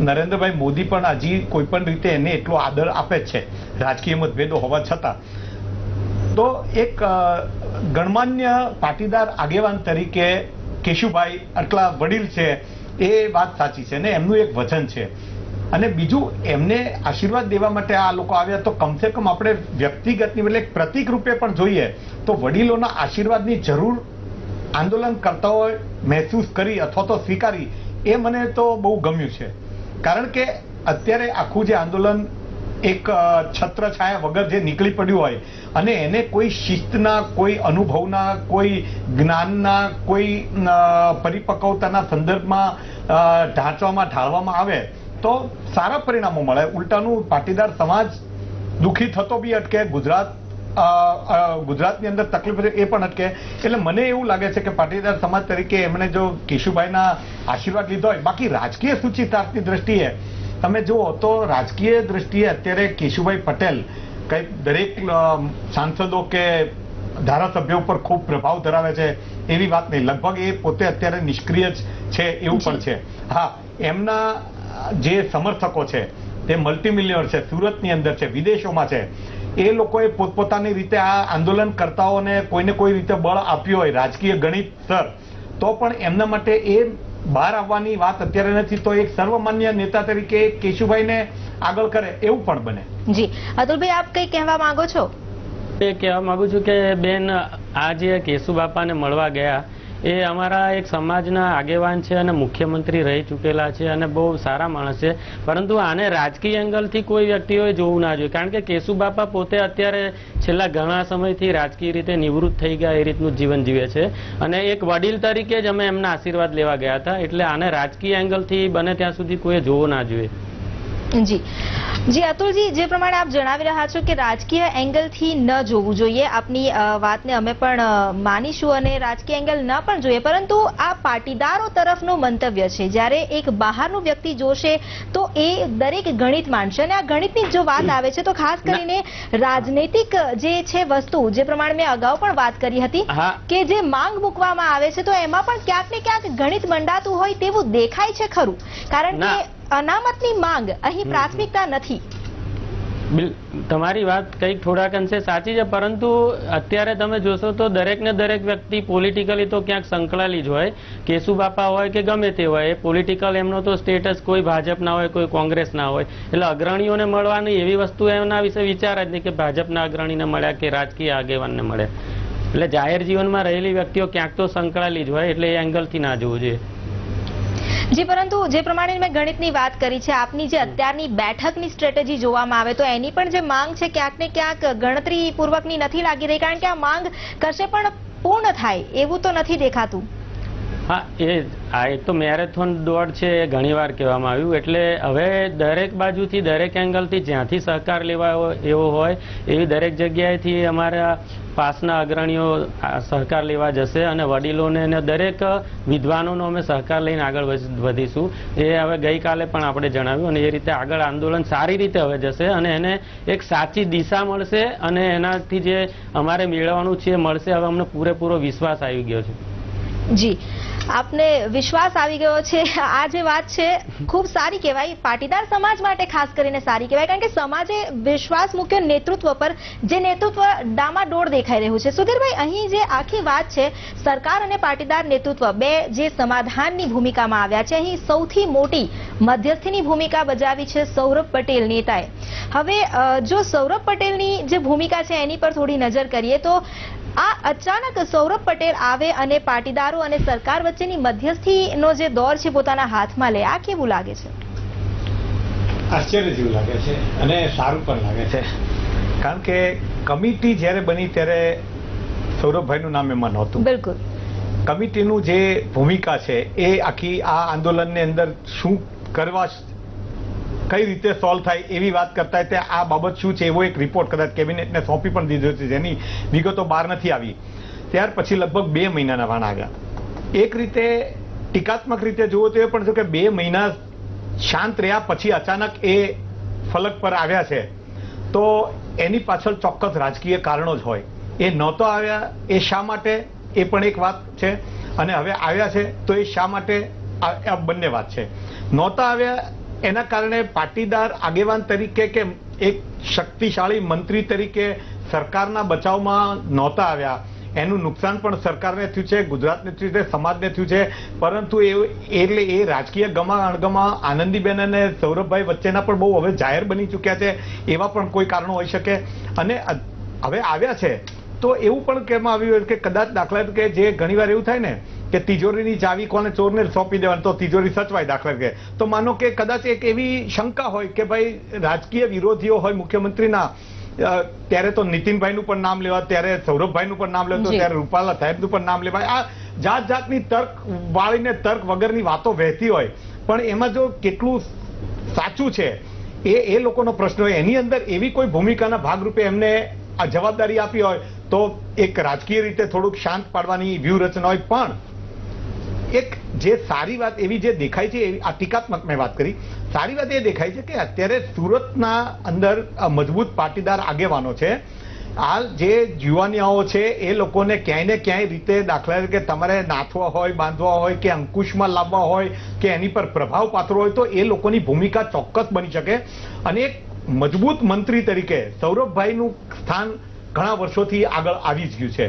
નરેન્દ્રભાઈ મોદી પણ હજી કોઈ પણ રીતે એને એટલો આદર આપે જ છે, રાજકીય મતભેદો હોવા છતાં. તો એક ગણમાન્ય પાટીદાર આગેવાન તરીકે કેશુભાઈ આટલા વડીલ છે એ વાત સાચી છે ને એમનું એક વચન છે. અને બીજું, એમને આશીર્વાદ દેવા માટે આ લોકો આવ્યા, તો કમસે કમ આપણે વ્યક્તિગતની એટલે પ્રતિક રૂપે પણ જોઈએ તો વડીલોના આશીર્વાદની જરૂર આંદોલનકર્તાઓએ મહેસૂસ કરી અથવા તો સ્વીકારી, એ મને તો બહુ ગમ્યું છે. કારણ કે અત્યારે આખું જે આંદોલન એક છત્રછાયા વગર જે નીકળી પડ્યું હોય અને એને કોઈ શિસ્તના, કોઈ અનુભવના, કોઈ જ્ઞાનના, કોઈ પરિપક્વતાના સંદર્ભમાં ઢાળવામાં આવે તો સારા પરિણામો મળે. ઉલટાનું પાટીદાર સમાજ દુઃખી થતો બી અટકે, ગુજરાતની અંદર તકલીફ એ પણ અટકે. એટલે મને એવું લાગે છે કે પાટીદાર સમાજ તરીકે એમણે જો કેશુભાઈના આશીર્વાદ લીધો હોય. બાકી રાજકીય સૂચિતાર્થની દ્રષ્ટિએ તમે જુઓ તો રાજકીય દ્રષ્ટિએ અત્યારે કેશુભાઈ પટેલ કંઈક દરેક સાંસદો કે ધારાસભ્યો ઉપર ખૂબ પ્રભાવ ધરાવે છે એવી વાત નહીં. લગભગ એ પોતે અત્યારે નિષ્ક્રિય જ છે એવું પણ છે. હા, એમના જે સમર્થકો છે તે મલ્ટીમિલિયનર છે, સુરતની અંદર છે, વિદેશોમાં છે. એ લોકોએ પોતપોતાની રીતે આ આંદોલનકર્તાઓને કોઈને કોઈ રીતે બળ આપ્યું હોય, રાજકીય ગણિત સર, તો પણ એમના માટે એ બહાર આવવાની વાત અત્યારે નથી. તો એક સર્વમાન્ય નેતા તરીકે કેશુભાઈને આગળ કરે એવું પણ બને. જી અતુલભાઈ, આપ કઈ કહેવા માંગો છો? એ કહેવા માંગુ છું કે બેન, આ જે કેશુબાપાને મળવા ગયા એ અમારા એક સમાજના આગેવાન છે અને મુખ્યમંત્રી રહી ચૂકેલા છે અને બહુ સારા માણસ છે, પરંતુ આને રાજકીય એંગલથી કોઈ વ્યક્તિઓએ જોવું ના જોઈએ, કારણ કે કેશુબાપા પોતે અત્યારે છેલ્લા ઘણા સમયથી રાજકીય રીતે નિવૃત્ત થઈ ગયા એ રીતનું જીવન જીવે છે અને એક વડીલ તરીકે જ અમે એમના આશીર્વાદ લેવા ગયા હતા. એટલે આને રાજકીય એંગલથી બને ત્યાં સુધી કોઈએ જોવું ના જોઈએ. જી જી અતુલજી, જે પ્રમાણે આપ જણાવી રહ્યા છો કે રાજકીય એંગલથી ન જોવું જોઈએ, આપની વાતને અમે પણ માનીશું અને રાજકીય એંગલ ન પણ જોઈએ, પરંતુ આ પાટીદારો તરફનું મંતવ્ય છે. જ્યારે એક બહારનું વ્યક્તિ જોશે તો એ દરેક ગણિત માનશે અને આ ગણિતની જો વાત આવે છે તો ખાસ કરીને રાજનૈતિક જે છે વસ્તુ, જે પ્રમાણે મેં અગાઉ પણ વાત કરી હતી કે જે માંગ મૂકવામાં આવે છે તો એમાં પણ ક્યાંક ને ક્યાંક ગણિત મંડાતું હોય તેવું દેખાય છે ખરું, કારણ કે અનામતની માંગ અહીં પ્રાથમિકતા નથી. તમારી વાત કંઈક થોડાક અંશે સાચી છે, પરંતુ અત્યારે તમે જોશો તો દરેક ને દરેક વ્યક્તિ પોલિટિકલી તો ક્યાંક સંકળાયેલી જ હોય. કેશુબાપા હોય કે ગમે તે હોય, પોલિટિકલ એમનો તો સ્ટેટસ કોઈ ભાજપના હોય, કોઈ કોંગ્રેસના હોય. એટલે અગ્રણીઓને મળવાની એવી વસ્તુ એમના વિશે વિચાર જ નહીં કે ભાજપના અગ્રણીને મળ્યા કે રાજકીય આગેવાનને મળ્યા. એટલે જાહેર જીવનમાં રહેલી વ્યક્તિઓ ક્યાંક તો સંકળાયેલી જ હોય, એટલે એ એંગલથી ના જોવું જોઈએ. જી, પરંતુ જે પ્રમાણે મેં ગણિતની વાત કરી છે, આપની જે અત્યારની બેઠકની સ્ટ્રેટેજી જોવામાં આવે તો એની પણ જે માંગ છે ક્યાંક ને ક્યાંક ગણતરી પૂર્વકની નથી લાગી રહી, કારણ કે આ માંગ કશે પણ પૂર્ણ થાય એવું તો નથી દેખાતું. હા, એ તો મેરેથોન દોડ છે એ ઘણીવાર કહેવામાં આવ્યું. એટલે હવે દરેક બાજુથી દરેક એંગલથી જ્યાંથી સહકાર લેવા એવો હોય એવી દરેક જગ્યાએથી અમારા પાસના અગ્રણીઓ સહકાર લેવા જશે અને વડીલોને અને દરેક વિદ્વાનોનો અમે સહકાર લઈને આગળ વધીશું. એ હવે ગઈકાલે પણ આપણે જણાવ્યું અને એ રીતે આગળ આંદોલન સારી રીતે હવે જશે અને એને એક સાચી દિશા મળશે અને એનાથી જે અમારે મેળવવાનું છે એ મળશે. હવે અમને પૂરેપૂરો વિશ્વાસ આવી ગયો છે. જી, આપને વિશ્વાસ આવી ગયો છે. આ જે વાત છે ખૂબ સારી કહેવાય, પાટીદાર સમાજ માટે ખાસ કરીને સારી કહેવાય, કારણ કે સમાજે વિશ્વાસ મૂક્યો નેતૃત્વ પર, જે નેતૃત્વ ડામાડોળ દેખાઈ રહ્યું છે. સુધીરભાઈ, અહીં જે આખી વાત છે, સરકાર અને પાટીદાર નેતૃત્વ બે જે સમાધાનની ભૂમિકામાં આવ્યા છે, અહીં સૌથી મોટી મધ્યસ્થીની ભૂમિકા બજાવી છે સૌરભ પટેલ નેતાએ. હવે જો સૌરભ પટેલની જે ભૂમિકા છે એની પર થોડી નજર કરીએ તો આ અચાનક સૌરભ પટેલ આવે અને પાટીદારો અને સરકાર વચ્ચેની મધ્યસ્થીનો જે દોર છે પોતાના હાથમાં લે, આ કેવું લાગે છે? આશ્ચર્ય જેવું લાગે છે અને સારું પણ લાગે છે, કારણ કે કમિટી જ્યારે બની ત્યારે સૌરભભાઈનું નામ એમાં નહોતું. બિલકુલ. કમિટીનું જે ભૂમિકા છે એ આખી આ આંદોલનની અંદર શું કરવા, કઈ રીતે સોલ્વ થાય એવી વાત કરતા તે આ બાબત શું છે એવો એક રિપોર્ટ કદાચ કેબિનેટને સોંપી પણ દીધો છે, જેની વિગતો બહાર નથી આવી. ત્યાર પછી લગભગ 2 મહિનાના વાણા આવ્યા. એક રીતે ટીકાત્મક રીતે જુઓ તો એ પણ છે કે 2 મહિના શાંત રહ્યા પછી અચાનક એ ફલક પર આવ્યા છે, તો એની પાછળ ચોક્કસ રાજકીય કારણો જ હોય. એ નહોતો આવ્યા એ શા માટે, એ પણ એક વાત છે, અને હવે આવ્યા છે તો એ શા માટે, આ બંને વાત છે. નહોતા આવ્યા એના કારણે પાટીદાર આગેવાન તરીકે કે એક શક્તિશાળી મંત્રી તરીકે સરકારના બચાવમાં નહોતા આવ્યા, એનું નુકસાન પણ સરકારને થયું છે, ગુજરાતને થયું છે, સમાજને થયું છે. પરંતુ એટલે એ રાજકીય ગમા અણગમા આનંદીબેન અને સૌરભભાઈ વચ્ચેના પણ બહુ હવે જાહેર બની ચૂક્યા છે, એવા પણ કોઈ કારણો હોઈ શકે. અને હવે આવ્યા છે તો એવું પણ કહેવામાં આવ્યું કે કદાચ દાખલા તરીકે જે ઘણીવાર એવું થાય ને કે તિજોરીની ચાવી કોને ચોરને સોંપી દેવાની તો તિજોરી સચવાય, દાખલા તરીકે. તો માનો કે કદાચ એક એવી શંકા હોય કે ભાઈ રાજકીય વિરોધીઓ હોય મુખ્યમંત્રીના, ત્યારે તો નીતિનભાઈનું પણ નામ લેવા, ત્યારે સૌરભભાઈનું પણ નામ લેવા, ત્યારે રૂપાલા સાહેબનું પણ નામ લેવાય. આ જાત જાતની તર્ક વાળીને તર્ક વગરની વાતો વહેતી હોય, પણ એમાં જો કેટલું સાચું છે એ લોકોનો પ્રશ્ન હોય. એની અંદર એવી કોઈ ભૂમિકાના ભાગરૂપે એમને આ જવાબદારી આપી હોય તો એક રાજકીય રીતે થોડુંક શાંત પાડવાની વ્યૂહરચના હોય. પણ એક જે સારી વાત એવી જે દેખાય છે, આ ટીકાત્મક મેં વાત કરી, સારી વાત એ દેખાય છે કે અત્યારે સુરતના અંદર મજબૂત પાટીદાર આગેવાનો છે. હાલ જે યુવાનિયાઓ છે એ લોકોને ક્યાંય ને ક્યાંય રીતે, દાખલા તરીકે તમારે નાથવા હોય, બાંધવા હોય કે અંકુશમાં લાવવા હોય કે એની પર પ્રભાવ પાથરવો હોય તો એ લોકોની ભૂમિકા ચોક્કસ બની શકે. અને એક મજબૂત મંત્રી તરીકે સૌરભભાઈનું સ્થાન ઘણા વર્ષોથી આગળ આવી જ ગયું છે,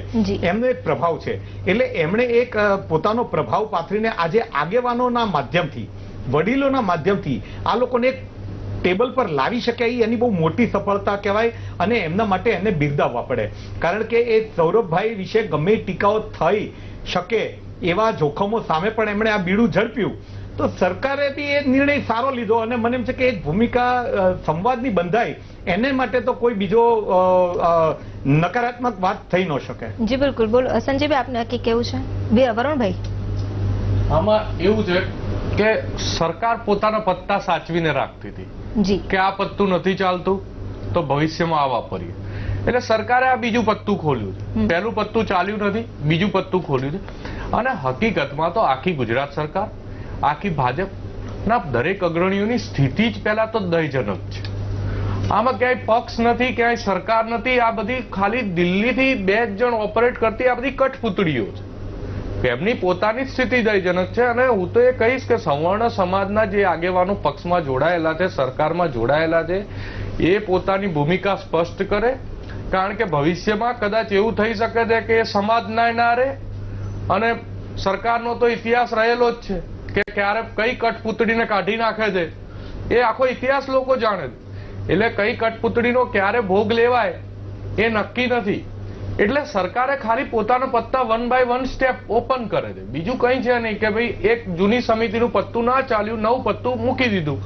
એમનો એક પ્રભાવ છે. એટલે એમણે એક પોતાનો પ્રભાવ પાથરીને આજે આગેવાનોના માધ્યમથી, વડીલોના માધ્યમથી આ લોકોને એક ટેબલ પર લાવી શકે, એની બહુ મોટી સફળતા કહેવાય અને એમના માટે એને બિરદાવવા પડે. કારણ કે એ સૌરભભાઈ વિશે ગમે ટીકાઓ થઈ શકે એવા જોખમો સામે પણ એમણે આ બીડું ઝડપ્યું. તો સરકારે બી એ નિર્ણય સારો લીધો અને મને એમ છે કે એક ભૂમિકા સંવાદની બંધાઈ, એને માટે તો કોઈ બીજો નકારાત્મક વાત થઈ ન શકે. જી બિલકુલ. બોલો સંજયભાઈ, આપને કે કેવું છે? વરુણભાઈ, આમાં એવું છે કે સરકાર પોતાના પત્તા સાચવીને રાખતી હતી જી, કે આ પત્તું નથી ચાલતું તો ભવિષ્યમાં આ વાપરીએ. એટલે સરકારે આ બીજું પત્તું ખોલ્યું છે. પહેલું પત્તું ચાલ્યું નથી, બીજું પત્તું ખોલ્યું છે. અને હકીકતમાં તો આખી ગુજરાત સરકાર, આખી ભાજપના દરેક અગ્રણીઓની સ્થિતિ જ પહેલા તો દયજનક છે. આમાં ક્યાંય પક્ષ નથી, ક્યાંય સરકાર નથી. આ બધી ખાલી દિલ્હીથી 2 જણ ઓપરેટ કરતી આ બધી કઠપૂતળીઓ છે. એમની પોતાની સ્થિતિ દયજનક છે. અને હું તો એ કહીશ કે સવર્ણ સમાજના જે આગેવાનો પક્ષમાં જોડાયેલા છે, સરકારમાં જોડાયેલા છે, એ પોતાની ભૂમિકા સ્પષ્ટ કરે. કારણ કે ભવિષ્યમાં કદાચ એવું થઈ શકે છે કે સમાજના ના રહે. અને સરકારનો તો ઇતિહાસ રહેલો જ છે કે ક્યારે કઈ કઠપૂતળીને કાઢી નાખે છે એ આખો ઇતિહાસ લોકો જાણે છે. એટલે કઈ કઠપૂતળીનો ક્યારે ભોગ લેવાય એ નક્કી નથી. એટલે સરકારે ખાલી પોતાના પત્તા 1 by 1 સ્ટેપ ઓપન કરે છે, બીજું કઈ છે નહીં કે ભાઈ એક જૂની સમિતિનું પત્તું ના ચાલ્યું, નવું પત્તું મૂકી દીધું,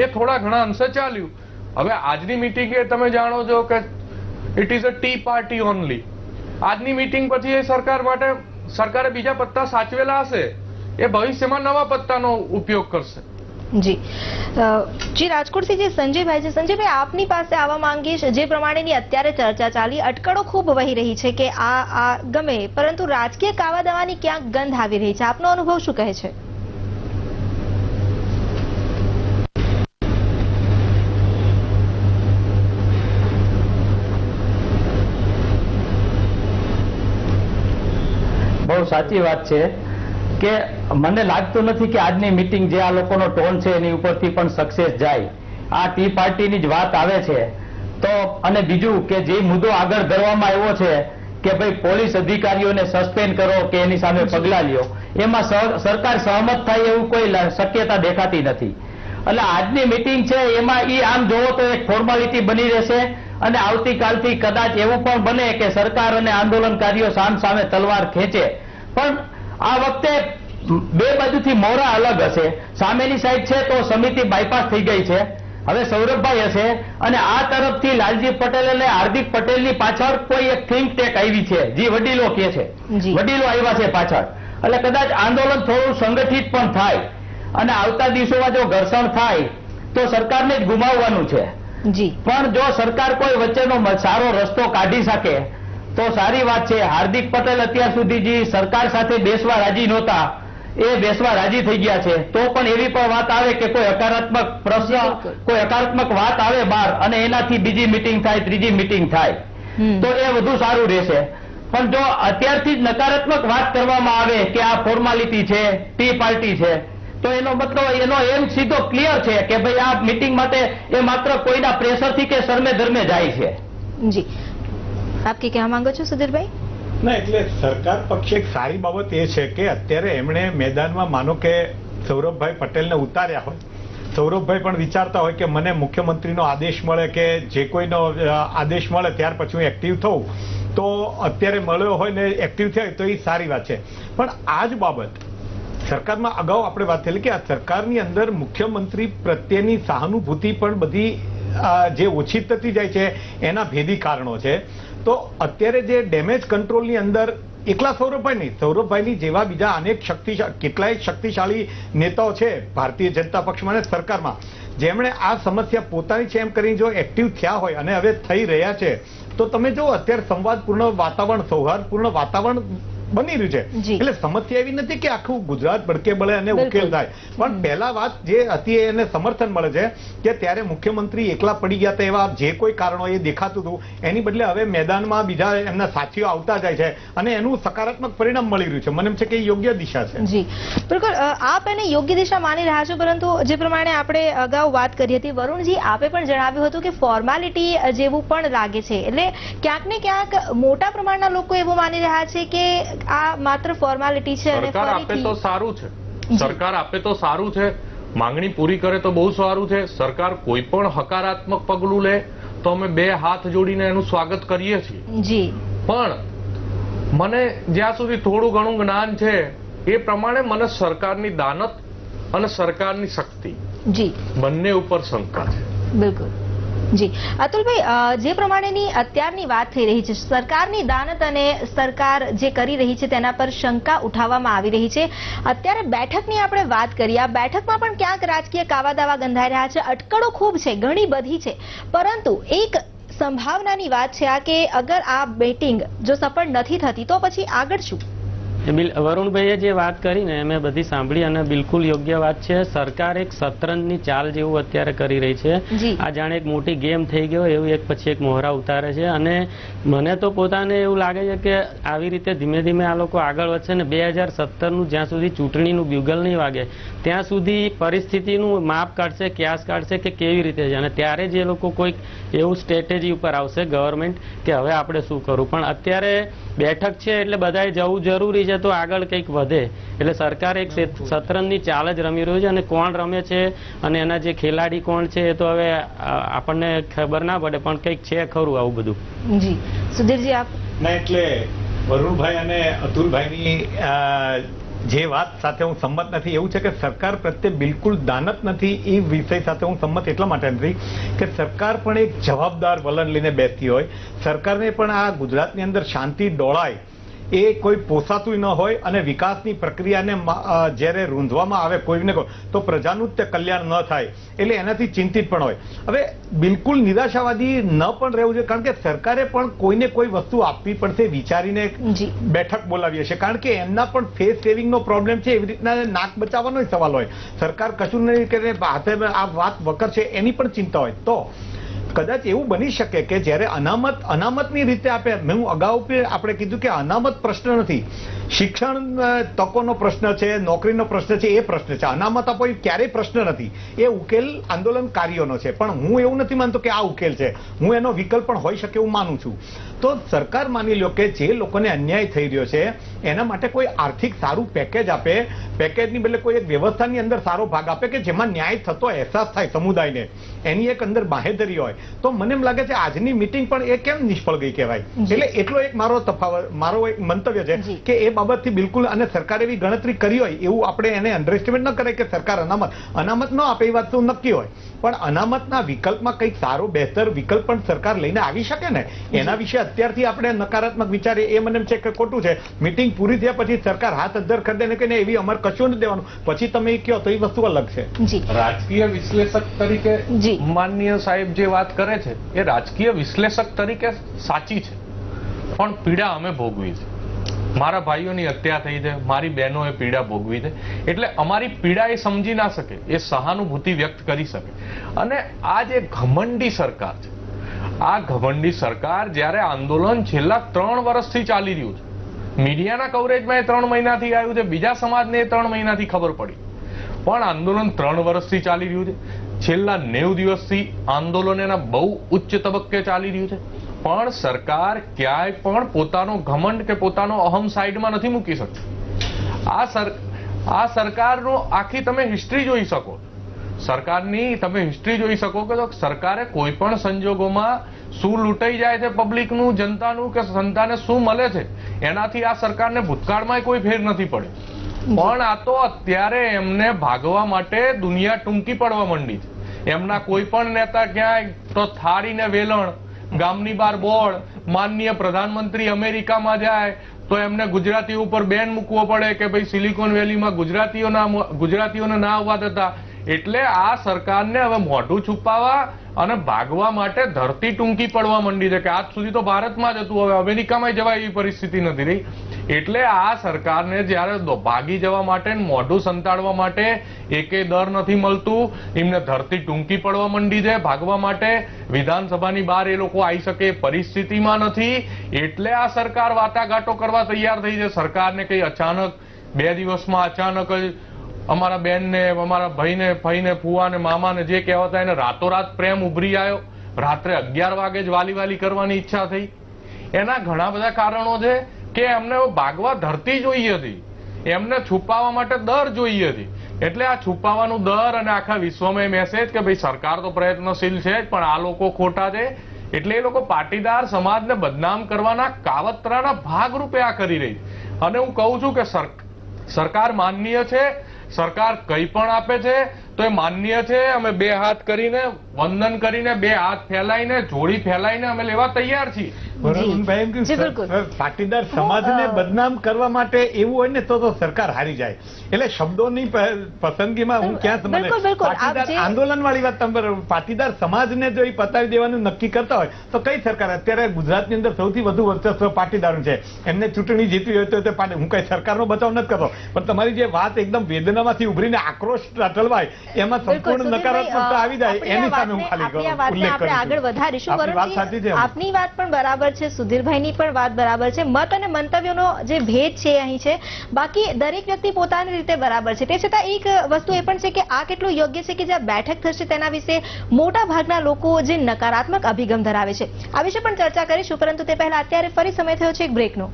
એ થોડા ઘણા અંશે ચાલ્યું. હવે આજની મીટિંગ એ તમે જાણો છો કે it is a T party only. આજની મીટિંગ પછી એ સરકાર માટે સરકારે બીજા પત્તા સાચવેલા હશે એ ભવિષ્યમાં નવા પત્તાનો ઉપયોગ કરશે. જી રાજકોટથી જે સંજયભાઈ છે, સંજયભાઈ આપની પાસે આવવા માંગીશ. જે પ્રમાણેની અત્યારે ચર્ચા ચાલી, અટકળો ખૂબ વહી રહી છે કે આ ગમે, પરંતુ રાજકીય કાવા દાવાની ક્યાંક ગંધ આવી રહી છે. આપનો અનુભવ શું કહે છે? બહુ સાચી વાત છે કે મને લાગતું નથી કે આજની મીટિંગ જે આ લોકોનો ટોન છે એની ઉપરથી પણ સક્સેસ જાય. આ ટી પાર્ટીની જ વાત આવે છે તો, અને બીજું કે જે મુદ્દો આગળ ધરવામાં આવ્યો છે કે ભાઈ પોલીસ અધિકારીઓને સસ્પેન્ડ કરો કે એની સામે પગલાં લ્યો, એમાં સરકાર સહમત થાય એવું કોઈ શક્યતા દેખાતી નથી. એટલે આજની મીટિંગ છે એમાં આમ જોવો તો એક ફોર્માલિટી બની રહેશે અને આવતીકાલથી કદાચ એવું પણ બને કે સરકાર અને આંદોલનકારીઓ સામે તલવાર ખેંચે. પણ આ વખતે બે બાજુથી મોરા અલગ હશે. સામેની સાઈડ છે તો સમિતિ બાયપાસ થઈ ગઈ છે, હવે સૌરભભાઈ હશે, અને આ તરફથી લાલજી પટેલ અને હાર્દિક પટેલની પાછળ કોઈ એક થિંક ટેક આવી છે, જે વડીલો કે છે, વડીલો આવ્યા છે પાછળ. એટલે કદાચ આંદોલન થોડું સંગઠિત પણ થાય અને આવતા દિવસોમાં જો ઘર્ષણ થાય તો સરકારને જ ગુમાવવાનું છે. પણ જો સરકાર કોઈ વચ્ચેનો સારો રસ્તો કાઢી શકે તો સારી વાત છે. હાર્દિક પટેલ અત્યાર સુધી જે સરકાર સાથે બેસવા રાજી નહોતા એ બેસવા રાજી થઈ ગયા છે. તો પણ એવી પણ વાત આવે કે કોઈ હકારાત્મક પ્રશ્ન, કોઈ હકારાત્મક વાત આવે બહાર અને એનાથી બીજી મીટિંગ થાય, ત્રીજી મીટિંગ થાય તો એ વધુ સારું રહેશે. પણ જો અત્યારથી જ નકારાત્મક વાત કરવામાં આવે કે આ ફોર્માલિટી છે, ટી પાર્ટી છે, તો એનો મતલબ એનો એમ સીધો ક્લિયર છે કે ભાઈ આ મીટિંગ માટે એ માત્ર કોઈના પ્રેશરથી કે શરમે ધર્મે જાય છે. જી આપ કે કહેવા માંગો છો સુધીરભાઈ? ના, એટલે સરકાર પક્ષે એક સારી બાબત એ છે કે અત્યારે એમણે મેદાનમાં માનો કે સૌરભભાઈ પટેલને ઉતાર્યા હોય, સૌરભભાઈ પણ વિચારતા હોય કે મને મુખ્યમંત્રીનો આદેશ મળે કે જે કોઈનો આદેશ મળે ત્યાર પછી હું એક્ટિવ થઉં, તો અત્યારે મળ્યો હોય ને એક્ટિવ થાય તો એ સારી વાત છે. પણ આ જ બાબત સરકારમાં અગાઉ આપણે વાત થયેલી કે આ સરકારની અંદર મુખ્યમંત્રી પ્રત્યેની સહાનુભૂતિ પણ બધી જે ઓછી થતી જાય છે એના ભેદી કારણો છે. તો અત્યારે જે ડેમેજ કંટ્રોલની અંદર એકલા સૌરભભાઈ નહીં, સૌરભભાઈની જેવા બીજા અનેક કેટલાય શક્તિશાળી નેતાઓ છે ભારતીય જનતા પક્ષમાં અને સરકારમાં, જેમણે આ સમસ્યા પોતાની છે એમ કરીને જો એક્ટિવ થયા હોય અને હવે થઈ રહ્યા છે, તો તમે જો અત્યારે સંવાદપૂર્ણ વાતાવરણ, સૌહાર્દપૂર્ણ વાતાવરણ બની રહ્યું છે. એટલે સમસ્યા એવી નથી કે આખું ગુજરાત ભડકે બળે અને ઉકેલ થાય. પણ પહેલા વાત જે હતી એને સમર્થન મળે છે કે ત્યારે મુખ્યમંત્રી એકલા પડી ગયા હતા એવા જે કોઈ કારણો એ દેખાતું હતું, એની બદલે હવે મેદાનમાં બીજા એમના સાથીઓ આવતા જાય છે અને એનું સકારાત્મક પરિણામ મળી રહ્યું છે. મને એમ છે કે યોગ્ય દિશા છે. જી બિલકુલ, આપ એને યોગ્ય દિશા માની રહ્યા છો, પરંતુ જે પ્રમાણે આપણે અગાઉ વાત કરી હતી વરુણજી, આપે પણ જણાવ્યું હતું કે ફોર્માલિટી જેવું પણ લાગે છે. એટલે ક્યાંક ને ક્યાંક મોટા પ્રમાણના લોકો એવું માની રહ્યા છે કે આ માત્ર ફોર્માલિટી છે. સરકાર આપે તો સારું છે, સરકાર આપે તો સારું છે, માંગણી પૂરી કરે તો બહુ સારું છે. સરકાર કોઈ પણ હકારાત્મક પગલું લે તો અમે બે હાથ જોડીને એનું સ્વાગત કરીએ છીએ. જી પણ મને જ્યાં સુધી થોડું ઘણું જ્ઞાન છે એ પ્રમાણે મને સરકારની દાનત અને સરકારની શક્તિ જી બંને ઉપર શંકા છે. બિલકુલ જી અતુલભાઈ, જે પ્રમાણેની અત્યારની વાત થઈ રહી છે, સરકારની દાનત અને સરકાર જે કરી રહી છે તેના પર શંકા ઉઠાવવામાં આવી રહી છે. અત્યારે બેઠકની આપણે વાત કરીએ, આ બેઠકમાં પણ ક્યાંક રાજકીય કાવા દાવા ગંધાઈ રહ્યા છે. અટકળો ખૂબ છે, ઘણી બધી છે, પરંતુ એક સંભાવનાની વાત છે આ કે અગર આ મીટિંગ જો સફળ નથી થતી તો પછી આગળ શું? વરુણભાઈએ જે વાત કરી ને મેં બધી સાંભળી અને બિલકુલ યોગ્ય વાત છે. સરકાર એક શતરંજની ચાલ જેવું અત્યારે કરી રહી છે. આ જાણે એક મોટી ગેમ થઈ ગયો એવું એક પછી એક મોહરા ઉતારે છે અને મને તો પોતાને એવું લાગે છે કે આવી રીતે ધીમે ધીમે આ લોકો આગળ વધશે ને 2017નું જ્યાં સુધી ચૂંટણીનું બ્યુગલ નહીં વાગે ત્યાં સુધી પરિસ્થિતિનું માપ કાઢશે, ક્યાસ કાઢશે કે કેવી રીતે છે, અને ત્યારે જ એ લોકો કોઈક એવું સ્ટ્રેટેજી ઉપર આવશે ગવર્મેન્ટ કે હવે આપણે શું કરવું. પણ અત્યારે બેઠક છે એટલે બધાએ જવું જરૂરી છે તો આગળ કંઈક વધે. એટલે સરકાર એક શતરંજની ચાલ જ રમી રહ્યું છે અને કોણ રમે છે અને એના જે ખેલાડી કોણ છે એ તો હવે આપણને ખબર ના પડે, પણ કંઈક છે ખરું આવું બધું. જી સુધીરજી આપ? ના, એટલે વરુણભાઈ અને અતુલભાઈની જે વાત સાથે હું સંમત નથી. એવું છે કે સરકાર પ્રત્યે બિલકુલ દાનત નથી. એ વિષય સાથે હું સંમત એટલા માટે નથી કે સરકાર પણ એક જવાબદાર વલણ લઈને બેસતી હોય. સરકારને પણ આ ગુજરાતની અંદર શાંતિ ડોળાય એ કોઈ પોસાતું ન હોય અને વિકાસની પ્રક્રિયાને જ્યારે રૂંધવામાં આવે કોઈને તો પ્રજાનું જ કલ્યાણ ન થાય એટલે એનાથી ચિંતિત પણ હોય. હવે બિલકુલ નિરાશાવાદી ન પણ રહેવું જોઈએ, કારણ કે સરકારે પણ કોઈને કોઈ વસ્તુ આપવી પડશે વિચારીને બેઠક બોલાવી હશે, કારણ કે એમના પણ ફેસ સેવિંગનો પ્રોબ્લેમ છે. એવી રીતના નાક બચાવવાનો સવાલ હોય, સરકાર કશું નહીં કરે હાથે આ વાત વકર છે એની પણ ચિંતા હોય. તો કદાચ એવું બની શકે કે જ્યારે અનામતની રીતે હું અગાઉ આપણે કીધું કે અનામત પ્રશ્ન નથી, શિક્ષણ તકોનો પ્રશ્ન છે, નોકરીનો પ્રશ્ન છે, એ પ્રશ્ન છે. અનામત આપો એ ક્યારેય પ્રશ્ન નથી, એ ઉકેલ આંદોલનકારીઓનો છે. પણ હું એવું નથી માનતો કે આ ઉકેલ છે, હું એનો વિકલ્પ પણ હોઈ શકે એવું માનું છું. તો સરકાર માની લો કે જે લોકોને અન્યાય થઈ રહ્યો છે એના માટે કોઈ આર્થિક સારું પેકેજ આપે, પેકેજની બદલે કોઈ એક વ્યવસ્થાની અંદર સારો ભાગ આપે કે જેમાં ન્યાય થતો અહેસાસ થાય સમુદાયને, એની એક અંદર બાહેધરી હોય. તો મને એમ લાગે છે આજની મીટિંગ પણ એ કેમ નિષ્ફળ ગઈ કહેવાય. એટલે એટલો એક મારો એક મંતવ્ય છે કે એ બાબતથી બિલકુલ, અને સરકારે એવી ગણતરી કરી હોય એવું આપણે એને અંડરએસ્ટિમેટ ન કરે કે સરકાર અનામત ન આપે એ વાત તો નક્કી હોય, પણ અનામતના વિકલ્પમાં કંઈક સારો બહેતર વિકલ્પ પણ સરકાર લઈને આવી શકે ને. એના વિશે અત્યારથી આપણે નકારાત્મક વિચારીએ એ મને એમ છે કે ખોટું છે. મીટિંગ પૂરી થયા પછી સરકાર હાથ અદ્ધર કરી દે ને કે એવી અમારે કશું નથી દેવાનું, પછી તમે કહો તો એ વસ્તુ અલગ છે. રાજકીય વિશ્લેષક તરીકે માનનીય સાહેબ જે વાત કરે છે એ રાજકીય વિશ્લેષક તરીકે સાચી છે, પણ પીડા અમે ભોગવી છે. મારા ભાઈઓની હત્યા થઈ છે, મારી બહેનોએ પીડા ભોગવી છે, એટલે અમારી પીડા એ સમજી ના શકે, એ સહાનુભૂતિ વ્યક્ત કરી શકે. અને આ જે ઘમંડી સરકાર છે, આ ઘમંડી સરકાર જ્યારે આંદોલન છેલ્લા 3 વર્ષથી ચાલી રહ્યું છે, મીડિયાના કવરેજમાં એ 3 મહિનાથી આવ્યું છે, બીજા સમાજને 3 મહિનાથી ખબર પડી, પણ આંદોલન 3 વર્ષથી ચાલી રહ્યું છે. છેલ્લા 90 દિવસથી આંદોલન એના બહુ ઉચ્ચ તબક્કે ચાલી રહ્યું છે, પણ સરકાર ક્યાંય પણ પોતાનો ઘમંડ કે પોતાનો અહમ સાઈડમાં નથી મૂકી શકતી. આ સરકારનો આખી તમે હિસ્ટ્રી જોઈ શકો, સરકારની તમે હિસ્ટ્રી જોઈ શકો કે સરકારે કોઈ પણ સંજોગોમાં શું લૂંટાઈ જાય છે પબ્લિકનું, જનતાનું, કે જનતાને શું મળે છે એનાથી આ સરકારને ભૂતકાળમાં કોઈ ફેર નથી પડ્યો. પણ આ તો અત્યારે એમને ભાગવા માટે દુનિયા ટૂંકી પડવા માંડી છે. એમના કોઈ પણ નેતા ક્યાંય તો થાળીને વેલણ, ગામની બહાર બોર્ડ, માનનીય પ્રધાનમંત્રી અમેરિકામાં જાય તો એમને ગુજરાતીઓ ઉપર બેન મૂકવો પડે કે ભાઈ સિલિકોન વેલીમાં ગુજરાતીઓને ના આવવા દેતા. એટલે આ સરકારને હવે મોઢું છુપાવવા અને ભાગવા માટે ધરતી ટૂંકી પડવા માંડી છે, કે આજ સુધી તો ભારતમાં જ હતું, હવે અમેરિકામાં જવાય એવી પરિસ્થિતિ નથી રહી. એટલે આ સરકારને જયારે ભાગી જવા માટે, મોઢું સંતાડવા માટે એકે દર નથી મળતું, એમને ધરતી ટૂંકી પડવા માંડી છે ભાગવા માટે. વિધાનસભાની બહાર એ લોકો આવી શકે પરિસ્થિતિમાં નથી, એટલે આ સરકાર વાટાઘાટો કરવા તૈયાર થઈ છે. સરકારને કઈ અચાનક 2 દિવસમાં અચાનક જ અમારા બેનને, અમારા ભાઈને, ફઈને, ફુવાને, મામાને જે કહેવાતા એને રાતોરાત પ્રેમ ઉભરી આવ્યો, રાત્રે 11 વાગે જ વાલી કરવાની ઈચ્છા થઈ. એના ઘણા બધા કારણો છે કે એમને ભાગવા ધરતી જોઈએ હતી, એમને છુપાવવા માટે દર જોઈએ હતી. એટલે આ છુપાવવાનું દર અને આખા વિશ્વમાં મેસેજ કે ભાઈ સરકાર તો પ્રયત્નશીલ છે પણ આ લોકો ખોટા છે. એટલે એ લોકો પાટીદાર સમાજને બદનામ કરવાના કાવતરાના ભાગરૂપે આ કરી રહી. અને હું કહું છું કે સરકાર માનનીય છે, સરકાર કઈ પણ આપે છે તો એ માન્ય છે. અમે 2 હાથ કરીને વંદન કરીને, 2 હાથ ફેલાઈને, જોડી ફેલાઈને અમે લેવા તૈયાર છીએ. પાટીદાર સમાજને બદનામ કરવા માટે એવું હોય ને તો સરકાર હારી જાય. એટલે શબ્દોની પસંદગીમાં હું ક્યાં પાટીદાર આંદોલન વાળી વાત, પાટીદાર સમાજને જો એ પતાવી દેવાનું નક્કી કરતા હોય તો કઈ સરકાર? અત્યારે ગુજરાતની અંદર સૌથી વધુ વર્ચસ્વ પાટીદારનું છે. એમને ચૂંટણી જીતવી હોય તો હું કઈ સરકારનો બચાવ નથી કરતો, પણ તમારી જે વાત એકદમ વેદનામાંથી ઉભરીને આક્રોશ ટળવાય એમાં સંપૂર્ણ નકારાત્મકતા આવી જાય, એની સામે હું ખાલી ઉલ્લેખ કરું છું. આગળ વધારીશું. વાત સાચી છે, આપની વાત પણ બરાબર છે, સુધીરભાઈની પણ વાત બરાબર છે. મત અને મંતવ્યોનો જે ભેદ છે અહીં છે, બાકી દરેક વ્યક્તિ પોતાની રીતે બરાબર છે. તે છતાં એક વસ્તુ એ પણ છે કે આ કેટલું યોગ્ય છે કે જ્યાં બેઠક થશે તેના વિશે મોટા ભાગના લોકો જે નકારાત્મક અભિગમ ધરાવે છે, આ વિશે પણ ચર્ચા કરીશું. પરંતુ તે પહેલા અત્યારે ફરી સમય થયો છે એક બ્રેકનો.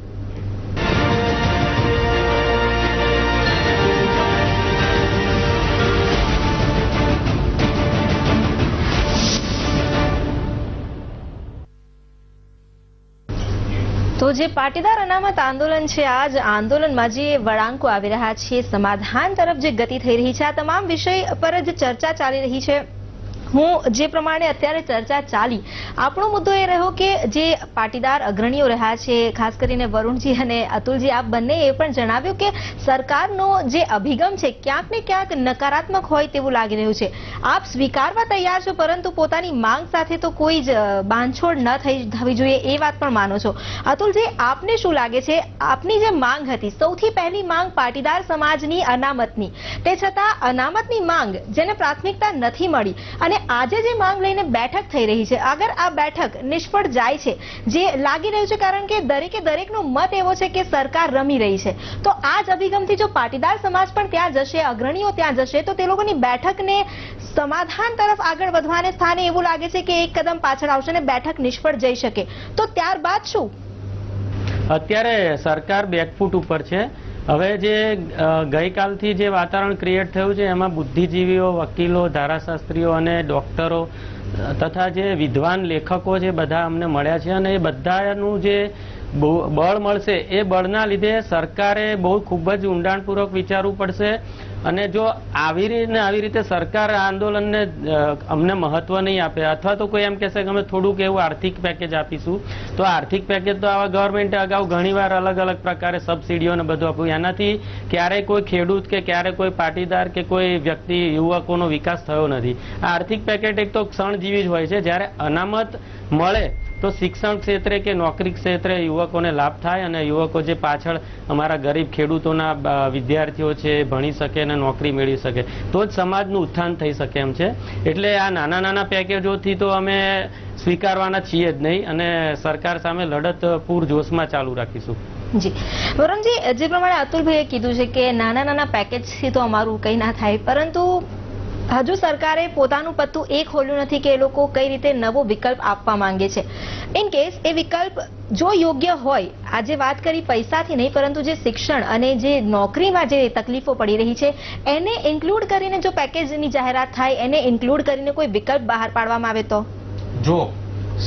તો જે પાટીદાર અનામત આંદોલન છે, આ જ આંદોલનમાં જે વળાંકો આવી રહ્યા છે, સમાધાન તરફ જે ગતિ થઈ રહી છે, આ તમામ વિષય પર જ ચર્ચા ચાલી રહી છે. હું જે પ્રમાણે અત્યારે ચર્ચા ચાલી, આપણો મુદ્દો એ રહ્યો કે જે પાટીદાર અગ્રણીઓ રહ્યા છે, ખાસ કરીને વરુણજી અને અતુલજી, આપ બંને એ પણ જણાવ્યું કે સરકારનો જે અભિગમ છે ક્યાંક ને ક્યાંક નકારાત્મક હોય તેવું લાગી રહ્યું છે. આપ સ્વીકારવા તૈયાર છો, પરંતુ પોતાની માંગ સાથે તો કોઈ જ બાંધછોડ ન થવી જોઈએ એ વાત પણ માનો છો. અતુલજી, આપને શું લાગે છે, આપની જે માંગ હતી, સૌથી પહેલી માંગ પાટીદાર સમાજની અનામતની, તે છતાં અનામતની માંગ જેને પ્રાથમિકતા નથી મળી અને આજે જે માંગ લઈને બેઠક થઈ રહી છે, અગર આ બેઠક નિષ્ફળ જાય છે, જે લાગી રહ્યું છે, કારણ કે દરેકનો મત એવો છે કે સરકાર રમી રહી છે, તો આ જ અભિગમથી જો પાટીદાર સમાજ પણ ત્યાં જશે, અગ્રણીઓ ત્યાં જશે, તો તે લોકોની બેઠકને સમાધાન તરફ આગળ વધવાને સ્થાને એવું લાગે છે કે એક કદમ પાછળ આવશે અને બેઠક નિષ્ફળ જઈ શકે, તો ત્યારબાદ શું? અત્યારે સરકાર બેકફૂટ ઉપર છે. હવે જે ગઈકાલથી જે વાતાવરણ ક્રિએટ થયું છે એમાં બુદ્ધિજીવીઓ, વકીલો, ધારાશાસ્ત્રીઓ અને ડોક્ટરો તથા જે વિદ્વાન લેખકો છે બધા અમને મળ્યા છે અને એ બધાનું જે બળ મળશે એ બળના લીધે સરકારે બહુ ખૂબ જ ઊંડાણપૂર્વક વિચારવું પડશે. અને જો આવી રીતે સરકાર આ આંદોલનને અમને મહત્વ નહીં આપે, અથવા તો કોઈ એમ કહેશે કે અમે થોડુંક એવું આર્થિક પેકેજ આપીશું, તો આર્થિક પેકેજ તો આવા ગવર્મેન્ટે અગાઉ ઘણીવાર અલગ અલગ પ્રકારે સબસિડીઓ ને બધું આપ્યું, એનાથી ક્યારેય કોઈ ખેડૂત કે ક્યારેય કોઈ પાટીદાર કે કોઈ વ્યક્તિ, યુવકોનો વિકાસ થયો નથી. આ આર્થિક પેકેજ એક તો ક્ષણજીવી જ હોય છે. જ્યારે અનામત મળે તો શિક્ષણ ક્ષેત્રે કે નોકરી ક્ષેત્રે યુવકોને લાભ થાય અને યુવકો જે પાછળ અમારા ગરીબ ખેડૂતોના વિદ્યાર્થીઓ છે ભણી શકે અને નોકરી મેળવી શકે, તો જ સમાજનું ઉત્થાન થઈ શકે એમ છે. એટલે આ નાના પેકેજોથી તો અમે સ્વીકારવાના છીએ જ નહીં અને સરકાર સામે લડત પૂરજોશમાં ચાલુ રાખીશું. જી વરુણજી, જે પ્રમાણે અતુલભાઈએ કીધું છે કે નાના પેકેજથી તો અમારું કંઈ ના થાય, પરંતુ હજુ સરકારે પોતાનું પત્તું એ ખોલ્યું નથી કે એ લોકો કઈ રીતે નવો વિકલ્પ આપવા માંગે છે. ઇન કેસ એ વિકલ્પ જો યોગ્ય હોય, આજે વાત કરી પૈસાથી નહીં, પરંતુ જે શિક્ષણ અને જે નોકરીમાં જે તકલીફો પડી રહી છે એને ઇન્ક્લુડ કરીને જો પેકેજની જાહેરાત થાય, એને ઇન્ક્લુડ કરીને કોઈ વિકલ્પ બહાર પાડવામાં આવે તો? જો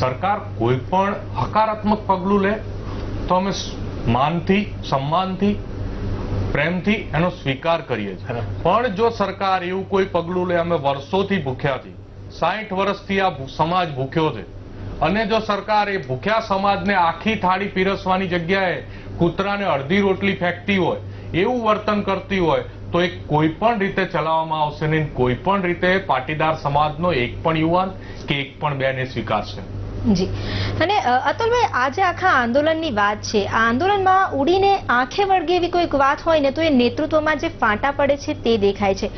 સરકાર કોઈ પણ હકારાત્મક પગલું લે તો અમે માનથી, સન્માનથી, પ્રેમથી એનો સ્વીકાર કરીએ છીએ. પણ જો સરકાર એવું કોઈ પગલું લે, અમે વર્ષોથી ભૂખ્યા છીએ, 60 વર્ષથી આ સમાજ ભૂખ્યો છે, અને જો સરકાર એ ભૂખ્યા સમાજને આખી થાળી પીરસવાની જગ્યાએ કૂતરાને અડધી રોટલી ફેંકતી હોય એવું વર્તન કરતી હોય, તો એ કોઈ પણ રીતે ચલાવવામાં આવશે નહીં. કોઈ પણ રીતે પાટીદાર સમાજનો એક પણ યુવાન કે એક પણ બેન એ સ્વીકારશે. જી. અને અતુલભાઈ, આજે આખા આંદોલનની વાત છે, આ આંદોલનમાં ઉડીને આંખે વળગે એવી કોઈક વાત હોય ને તો એ નેતૃત્વમાં જે ફાંટા પડે છે તે દેખાય છે.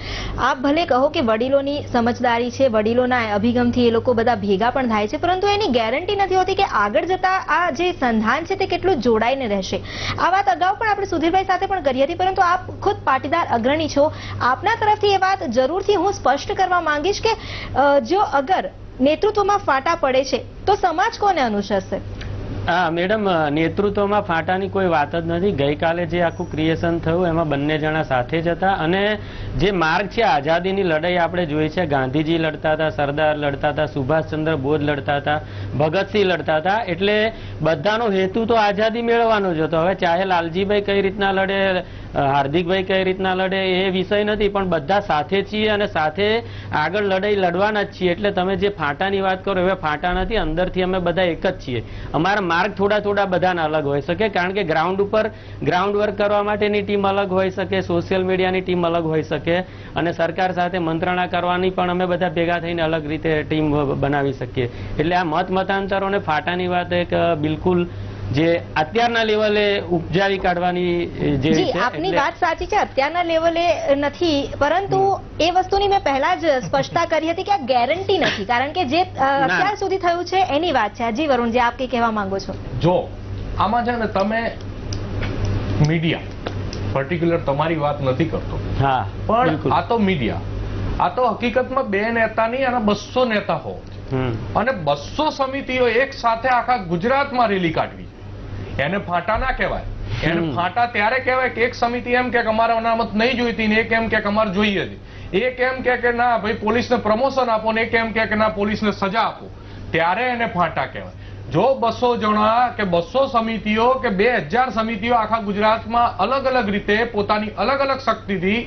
આપ ભલે કહો કે વડીલોની સમજદારી છે, વડીલોના અભિગમથી એ લોકો બધા ભેગા પણ થાય છે, પરંતુ એની ગેરંટી નથી હોતી કે આગળ જતા આ જે સંધાન છે તે કેટલું જોડાઈને રહેશે. આ વાત અગાઉ પણ આપણે સુધીરભાઈ સાથે પણ કરી હતી, પરંતુ આપ ખુદ પાટીદાર અગ્રણી છો, આપના તરફથી એ વાત જરૂરથી હું સ્પષ્ટ કરવા માંગીશ કે જો અગર નેતૃત્વમાં ફાંટા પડે છે તો સમાજ કોને અનુસરશે? હા મેડમ, નેતૃત્વમાં ફાંટાની કોઈ વાત જ નથી. ગઈકાલે જે આખું ક્રિએશન થયું એમાં બંને જણા સાથે જ હતા અને જે માર્ગ છે આઝાદીની લડાઈ આપણે જોઈ છે. ગાંધીજી લડતા હતા, સરદાર લડતા હતા, સુભાષચંદ્ર બોઝ લડતા હતા, ભગતસિંહ લડતા હતા. એટલે બધાનો હેતુ તો આઝાદી મેળવવાનો જ હતો. હવે ચાહે લાલજીભાઈ કઈ રીતના લડે, હાર્દિકભાઈ કઈ રીતના લડે એ વિષય નથી, પણ બધા સાથે છીએ અને સાથે આગળ લડાઈ લડવાના જ છીએ. એટલે તમે જે ફાંટાની વાત કરો હવે ફાંટા નથી, અંદરથી અમે બધા એક જ છીએ. અમારા માર્ગ થોડા બધાના અલગ હોઈ શકે, કારણ કે ગ્રાઉન્ડ ઉપર ગ્રાઉન્ડ વર્ક કરવા માટેની ટીમ અલગ હોઈ શકે, સોશિયલ મીડિયાની ટીમ અલગ હોઈ શકે અને સરકાર સાથે મંત્રણા કરવાની પણ અમે બધા ભેગા થઈને અલગ રીતે ટીમ બનાવી શકીએ. એટલે આ મતાંતરો અને ફાંટાની વાત એક બિલકુલ જે અત્યારના લેવલે ઉપજાવી કાઢવાની જે છે. આપની વાત સાચી છે, અત્યારના લેવલે નથી, પરંતુ એ વસ્તુની મેં પહેલા જ સ્પષ્ટતા કરી હતી કે આ ગેરંટી નથી, કારણ કે જે અત્યાર સુધી થયું છે એની વાત છે. જી વરુણજી, આપ કઈ કહેવા માંગો છો? જો આમાં છે ને, તમે મીડિયા પર્ટિક્યુલર તમારી વાત નથી કરતો, હા, પણ આ તો મીડિયા, આ તો હકીકતમાં 2 નેતા નહીં અને 200 નેતા હોવો અને 200 સમિતિઓ એક સાથે આખા ગુજરાતમાં રેલી કાઢવી. એને ફાંટા ના કહેવાય. એને ફાંટા ત્યારે કહેવાય કે એક સમિતિ એમ કે અમારે અનામત નહીં જોઈતી ને એક એમ કે અમારે જોઈએ છે, એક એમ કે ના ભાઈ પોલીસને પ્રમોશન આપો ને એક એમ કે ના પોલીસને સજા આપો, ત્યારે એને ફાંટા કહેવાય. જો 200 જણા કે 200 સમિતિઓ કે 2000 સમિતિઓ આખા ગુજરાતમાં અલગ અલગ રીતે પોતાની અલગ અલગ શક્તિથી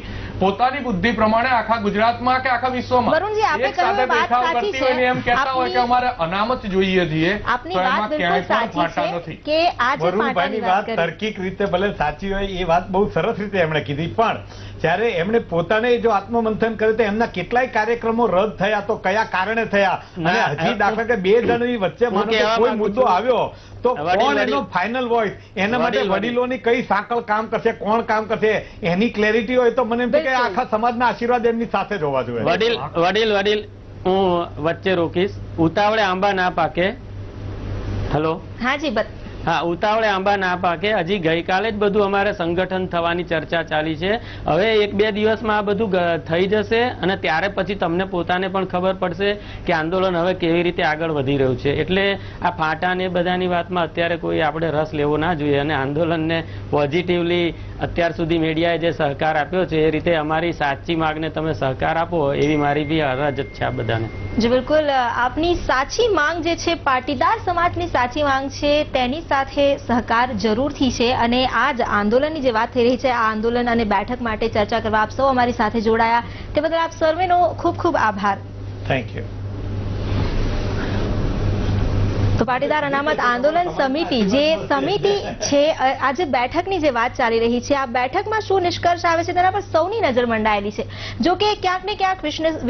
પોતાની બુદ્ધિ પ્રમાણે આખા ગુજરાતમાં કે આખા વિશ્વમાં વરુણજી, આપે એક સાથે કહ્યું વાત દેખાવ સાચી કરતી હોય ને એમ છે. કહેતા હોય કે અમારે અનામત જોઈએ છીએ, આપની તો વાત એમાં બિલકુલ ક્યાંય પણ સાચી ફાંટા છે નથી. કે આ જે વરુણભાઈની ફાંટાની વાત વાત કરી, તાર્કિક રીતે ભલે સાચી હોય એ વાત બહુ સરસ રીતે એમણે કીધી, પણ જ્યારે એમણે પોતાને જો આત્મમંથન કર્યું તો એમના કેટલાય કાર્યક્રમો રદ થયા, તો કયા કારણે થયા, અને હજી દાખલા કે બે જણની વચ્ચે માનો કે કહેવા કોઈ માંગુ મુદ્દો છું. આવ્યો તો કોણ એનો વડીલ- ફાઇનલ વોઇસ, એના માટે વડીલ- વડીલોની કઈ સાંકળ કામ કરશે, કોણ કામ કરશે, એની ક્લેરિટી હોય તો મને એમ થાય કે બિલકુલ. આખા સમાજના આશીર્વાદ એમની સાથે જ હોવા જોઈએ. વડીલ હું વચ્ચે રોકીશ. ઉતાવળે આંબા ના પાકે. હેલો. હાજી હા, ઉતાવળે આંબા ના પાકે. હજી ગઈકાલે જ બધું અમારે સંગઠન થવાની ચર્ચા ચાલી છે. હવે 1-2 દિવસમાં આ બધું થઈ જશે અને ત્યારે પછી તમને પોતાને પણ ખબર પડશે કે આંદોલન હવે કેવી રીતે આગળ વધી રહ્યું છે. એટલે આ ફાંટા ને બધાની વાતમાં અત્યારે કોઈ આપણે રસ લેવો ના જોઈએ અને આંદોલનને પોઝિટિવલી અત્યાર સુધી મીડિયાએ જે સહકાર આપ્યો છે એ રીતે અમારી સાચી માગને તમે સહકાર આપો એવી મારી બી અરજ છે આ બધાને. જી બિલકુલ, આપની સાચી માંગ જે છે, પાટીદાર સમાજની સાચી માંગ છે, તેની સાથે સહકાર જરૂરથી છે. અને આ જ આંદોલનની જે વાત થઈ રહી છે, આ આંદોલન અને બેઠક માટે ચર્ચા કરવા આપ સૌ અમારી સાથે જોડાયા તે બદલ આપ સર્વેનો ખૂબ ખૂબ આભાર. Thank you. તો પાટીદાર અનામત આંદોલન સમિતિ જે સમિતિ છે, આજે બેઠકની જે વાત ચાલી રહી છે, આ બેઠકમાં શું નિષ્કર્ષ આવે છે તેના પર સૌની નજર મંડાયેલી છે. જો કે ક્યાંક ને ક્યાંક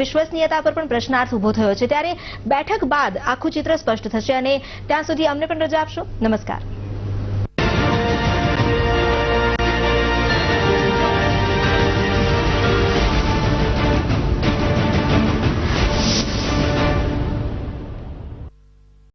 વિશ્વસનીયતા પર પણ પ્રશ્નાર્થ ઉભો થયો છે. ત્યારે બેઠક બાદ આખું ચિત્ર સ્પષ્ટ થશે અને ત્યાં સુધી અમને પણ રજા આપશો. નમસ્કાર.